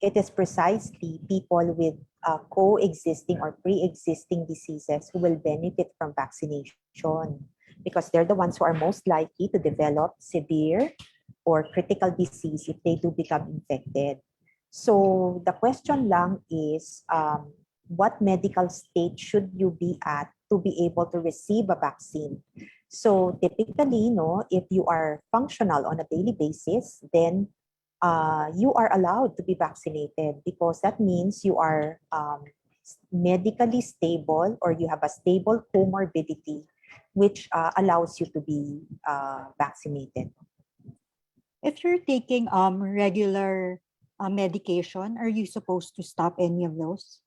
it is precisely people with coexisting or pre-existing diseases who will benefit from vaccination because they're the ones who are most likely to develop severe or critical disease if they do become infected. So the question lang is, what medical state should you be at to be able to receive a vaccine? So typically, no, if you are functional on a daily basis, then you are allowed to be vaccinated because that means you are medically stable or you have a stable comorbidity, which allows you to be vaccinated. If you're taking regular medication, are you supposed to stop any of those?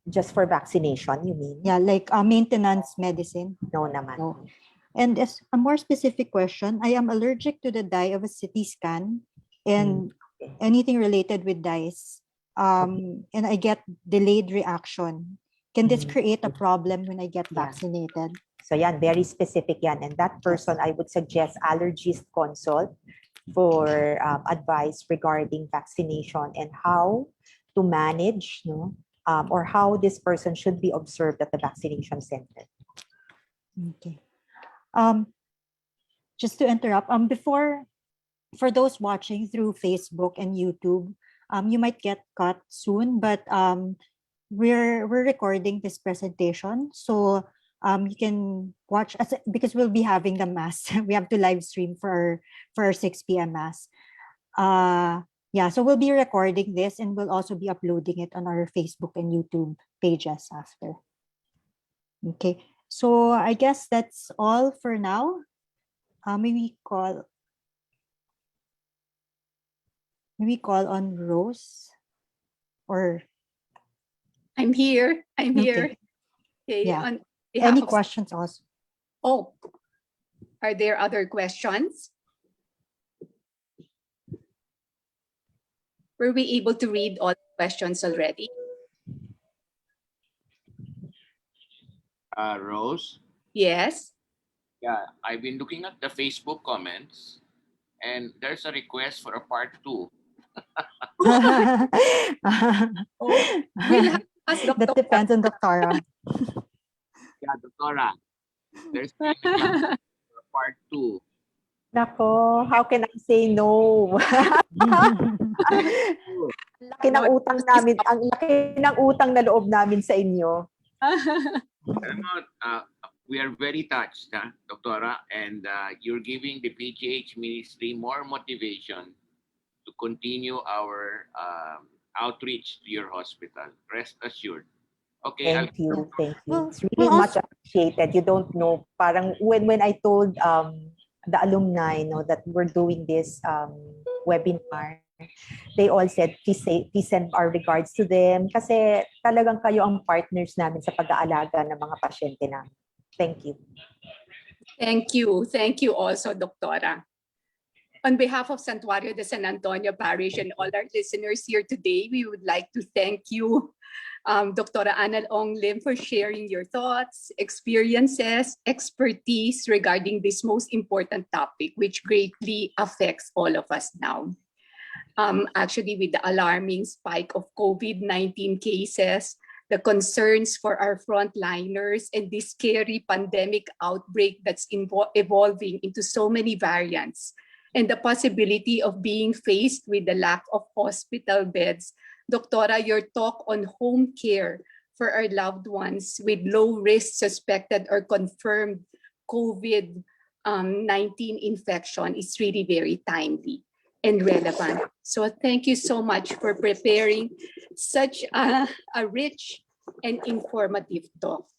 Just for vaccination, you mean? Yeah, like maintenance medicine? No naman. No. And as a more specific question, I am allergic to the dye of a CT scan and anything related with dyes. And I get delayed reaction. Can this create a problem when I get vaccinated? So yan, very specific yan. And that person, I would suggest allergist consult for advice regarding vaccination and how to manage, no, or how this person should be observed at the vaccination center. Okay. Just to interrupt, for those watching through Facebook and YouTube, you might get cut soon, but we're recording this presentation, so you can watch us because we'll be having the mass. We have to live stream for our 6 p.m. mass. Yeah, so we'll be recording this and we'll also be uploading it on our Facebook and YouTube pages after. Okay, so I guess that's all for now. Maybe call on Rose or I'm here. I'm here. Okay. Okay. Yeah. On behalf Any of- questions also? Oh, are there other questions? Were we able to read all the questions already? Rose, Yes. yeah, I've been looking at the Facebook comments and there's a request for a part 2. We'll have to ask That Dr. depends on Doctora. Yeah, Doctora, there's a request for a part 2. Nako, how can I say no? Laki ng utang namin, ang laki ng utang na loob namin sa inyo. We are very touched, Doctora, and you're giving the PGH ministry more motivation to continue our outreach to your hospital. Rest assured. Okay. Thank you. Well, It's really well, much appreciated. You don't know, parang when I told the alumni, no, that we're doing this webinar. They all said, please send our regards to them kasi talagang kayo ang partners namin sa pag-aalaga ng mga pasyente namin. Thank you. Thank you. Thank you also, Doctora. On behalf of Santuario de San Antonio Parish and all our listeners here today, we would like to thank you, Dr. Ana Ong Lim, for sharing your thoughts, experiences, expertise regarding this most important topic, which greatly affects all of us now. Actually, with the alarming spike of COVID-19 cases, the concerns for our frontliners, and this scary pandemic outbreak that's evolving into so many variants, and the possibility of being faced with the lack of hospital beds. Doctora, your talk on home care for our loved ones with low risk suspected or confirmed COVID-19 infection is really very timely and relevant. So thank you so much for preparing such a rich and informative talk.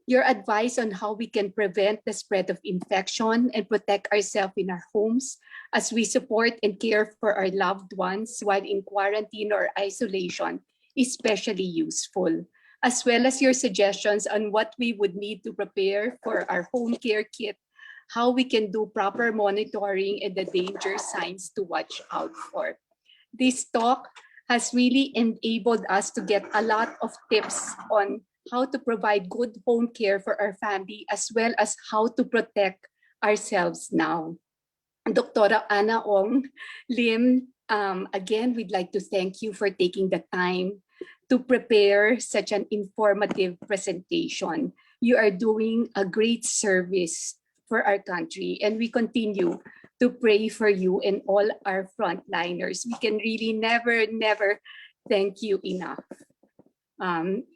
Your advice on how we can prevent the spread of infection and protect ourselves in our homes as we support and care for our loved ones while in quarantine or isolation is especially useful, as well as your suggestions on what we would need to prepare for our home care kit, how we can do proper monitoring, and the danger signs to watch out for. This talk has really enabled us to get a lot of tips on how to provide good home care for our family, as well as how to protect ourselves now. Dr. Ana Ong Lim, again, we'd like to thank you for taking the time to prepare such an informative presentation. You are doing a great service for our country, and we continue to pray for you and all our frontliners. We can really never thank you enough.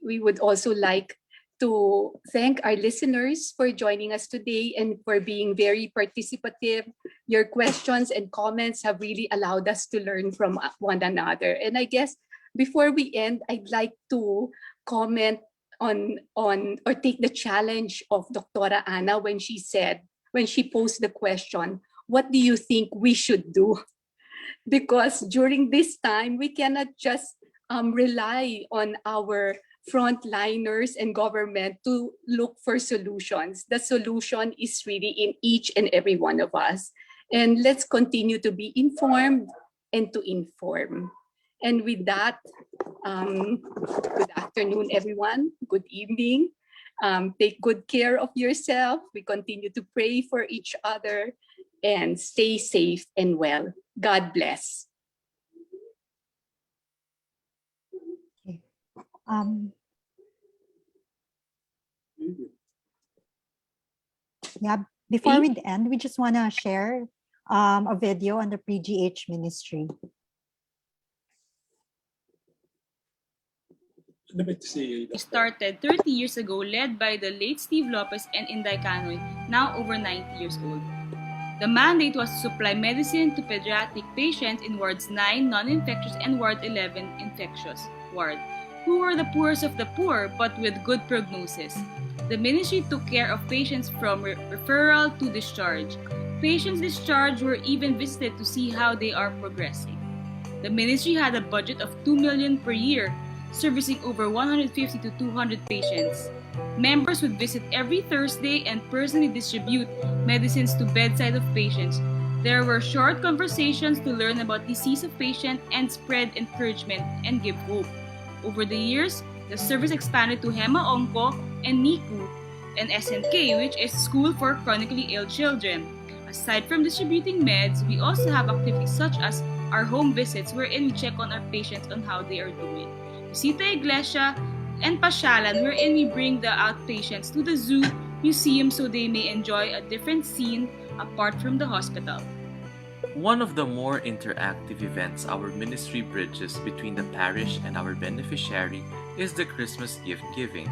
We would also like to thank our listeners for joining us today and for being very participative. Your questions and comments have really allowed us to learn from one another. And I guess before we end, I'd like to comment on or take the challenge of Dr. Ana when she posed the question, what do you think we should do? Because during this time, we cannot just rely on our frontliners and government to look for solutions. The solution is really in each and every one of us. And let's continue to be informed and to inform. And with that, good afternoon, everyone. Good evening. Take good care of yourself. We continue to pray for each other and stay safe and well. God bless. Yeah, before we end, we just want to share a video on the PGH ministry. Started 30 years ago, led by the late Steve Lopez and Inday Canoy, now over 90 years old. The mandate was to supply medicine to pediatric patients in wards 9 non-infectious and ward 11 infectious ward, who were the poorest of the poor but with good prognosis. The ministry took care of patients from referral to discharge. Patients discharged were even visited to see how they are progressing. The ministry had a budget of $2 million per year, servicing over 150 to 200 patients. Members would visit every Thursday and personally distribute medicines to bedside of patients. There were short conversations to learn about disease of patient and spread encouragement and give hope. Over the years, the service expanded to Hema Onco and NICU and SNK, which is School for Chronically Ill Children. Aside from distributing meds, we also have activities such as our home visits wherein we check on our patients on how they are doing. Visita Iglesia and Pasyalan wherein we bring the outpatients to the zoo, museum so they may enjoy a different scene apart from the hospital. One of the more interactive events our ministry bridges between the parish and our beneficiary is the Christmas gift giving.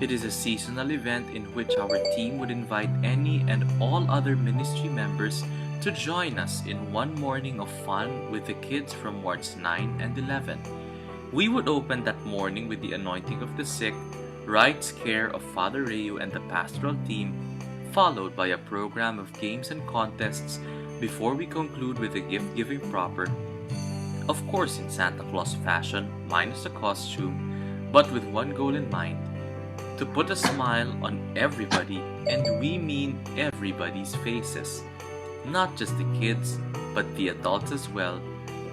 It is a seasonal event in which our team would invite any and all other ministry members to join us in one morning of fun with the kids from wards 9 and 11. We would open that morning with the anointing of the sick, rites care of Father Rayo and the pastoral team, followed by a program of games and contests Before we conclude with the gift giving proper, of course in Santa Claus fashion, minus the costume, but with one goal in mind, to put a smile on everybody, and we mean everybody's faces. Not just the kids, but the adults as well,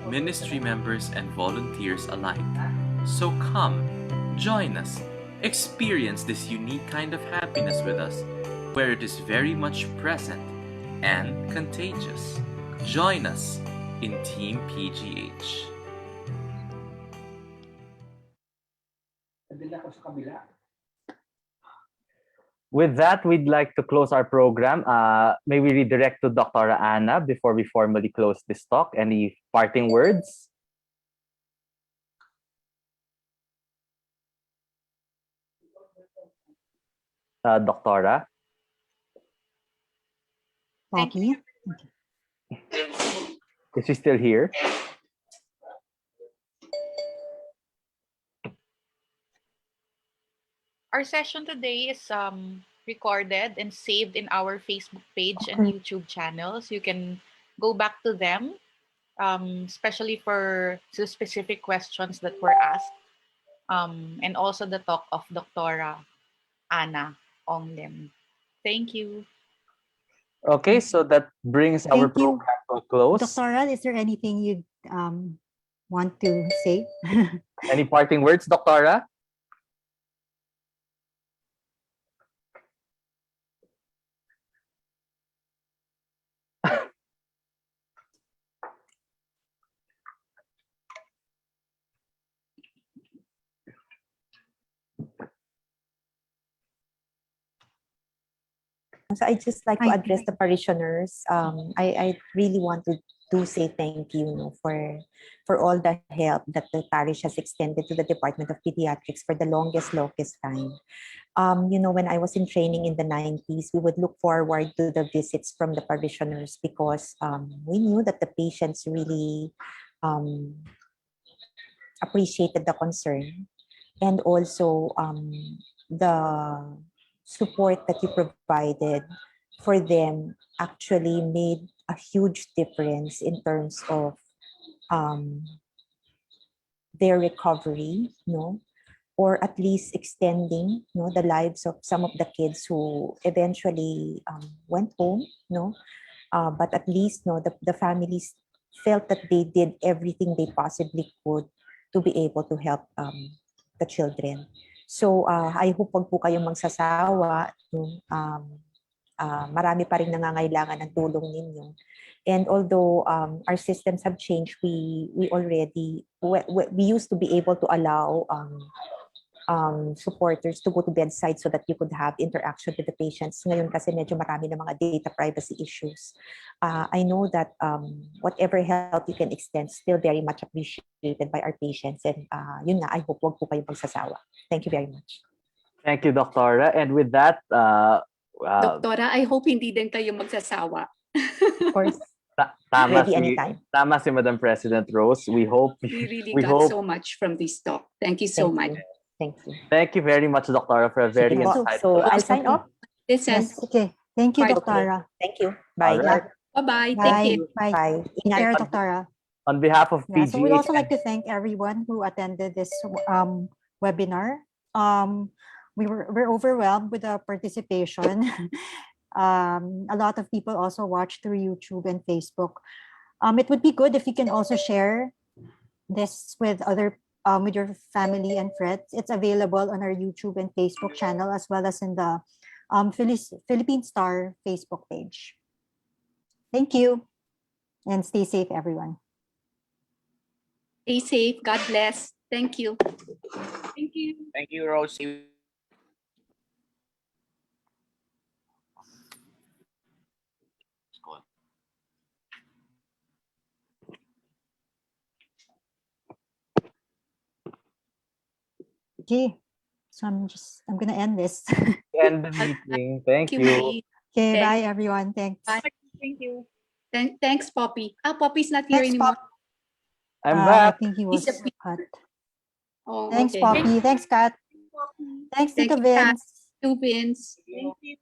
ministry members and volunteers alike. So come, join us, experience this unique kind of happiness with us, where it is very much present and contagious. Join us in Team PGH. With that, we'd like to close our program. May we redirect to Dr. Anna before we formally close this talk. Any parting words? Doctora? Poppy? Is she still here? Our session today is recorded and saved in our Facebook page and YouTube channels. You can go back to them, especially for the specific questions that were asked, and also the talk of Dr. Anna Onglim. Thank you. Okay, so that brings our Thank you. program to a close. Doctora, is there anything you want to say? Any parting words, Doctora? So I just like to address the parishioners. I really want to do say thank you, for all the help that the parish has extended to the Department of Pediatrics for the longest time. When I was in training in the 90s, we would look forward to the visits from the parishioners because we knew that the patients really appreciated the concern, and also the support that you provided for them actually made a huge difference in terms of their recovery, or at least extending, the lives of some of the kids who eventually went home, but at least, the families felt that they did everything they possibly could to be able to help the children. So I hope wag po kayong magsasawa. Marami pa rin nangangailangan ng tulong ninyo. And although our systems have changed, we used to be able to allow supporters to go to bedside so that you could have interaction with the patients. Ngayon kasi medyo marami na mga data privacy issues. I know that whatever help you can extend still very much appreciated by our patients. And yun nga, I hope wag po kayo magsasawa. Thank you very much. Thank you, Doctora. And with that, Doktora, I hope hindi din kayo magsasawa. Of course. Tama Ready anytime. Tama si Madam President Rose. We hope We really got so much from this talk. Thank you so much. Thank you. Thank you very much, Doctora, for a very insightful. So I'll sign off. Listen. Yes, okay. Thank you, Bye. Doctora. Thank you. Bye. All right. Bye-bye. Bye. Thank you. Bye. Bye. Take care, Doctora. On behalf of Yeah, PGH, so we'd also like to thank everyone who attended this webinar. We're overwhelmed with the participation. A lot of people also watch through YouTube and Facebook. It would be good if you can also share this with with your family and friends. It's available on our YouTube and Facebook channel as well as in the Philippine Star Facebook page. Thank you, and stay safe, everyone. Stay safe. God bless. Thank you. Thank you. Thank you, Rosie. Okay, so I'm gonna end this. end the meeting. Thank you. Marie. Okay, Thank- bye everyone. Thanks. Bye. Thank you. Thanks, Poppy. Poppy's not here Thanks, anymore. Pop. I'm I back. think he was He's a- cut. Oh, Thanks, okay. Poppy. Thanks, Kat. Thanks, Thank Tito you, Kat. Vince. Two Vince. Thank you.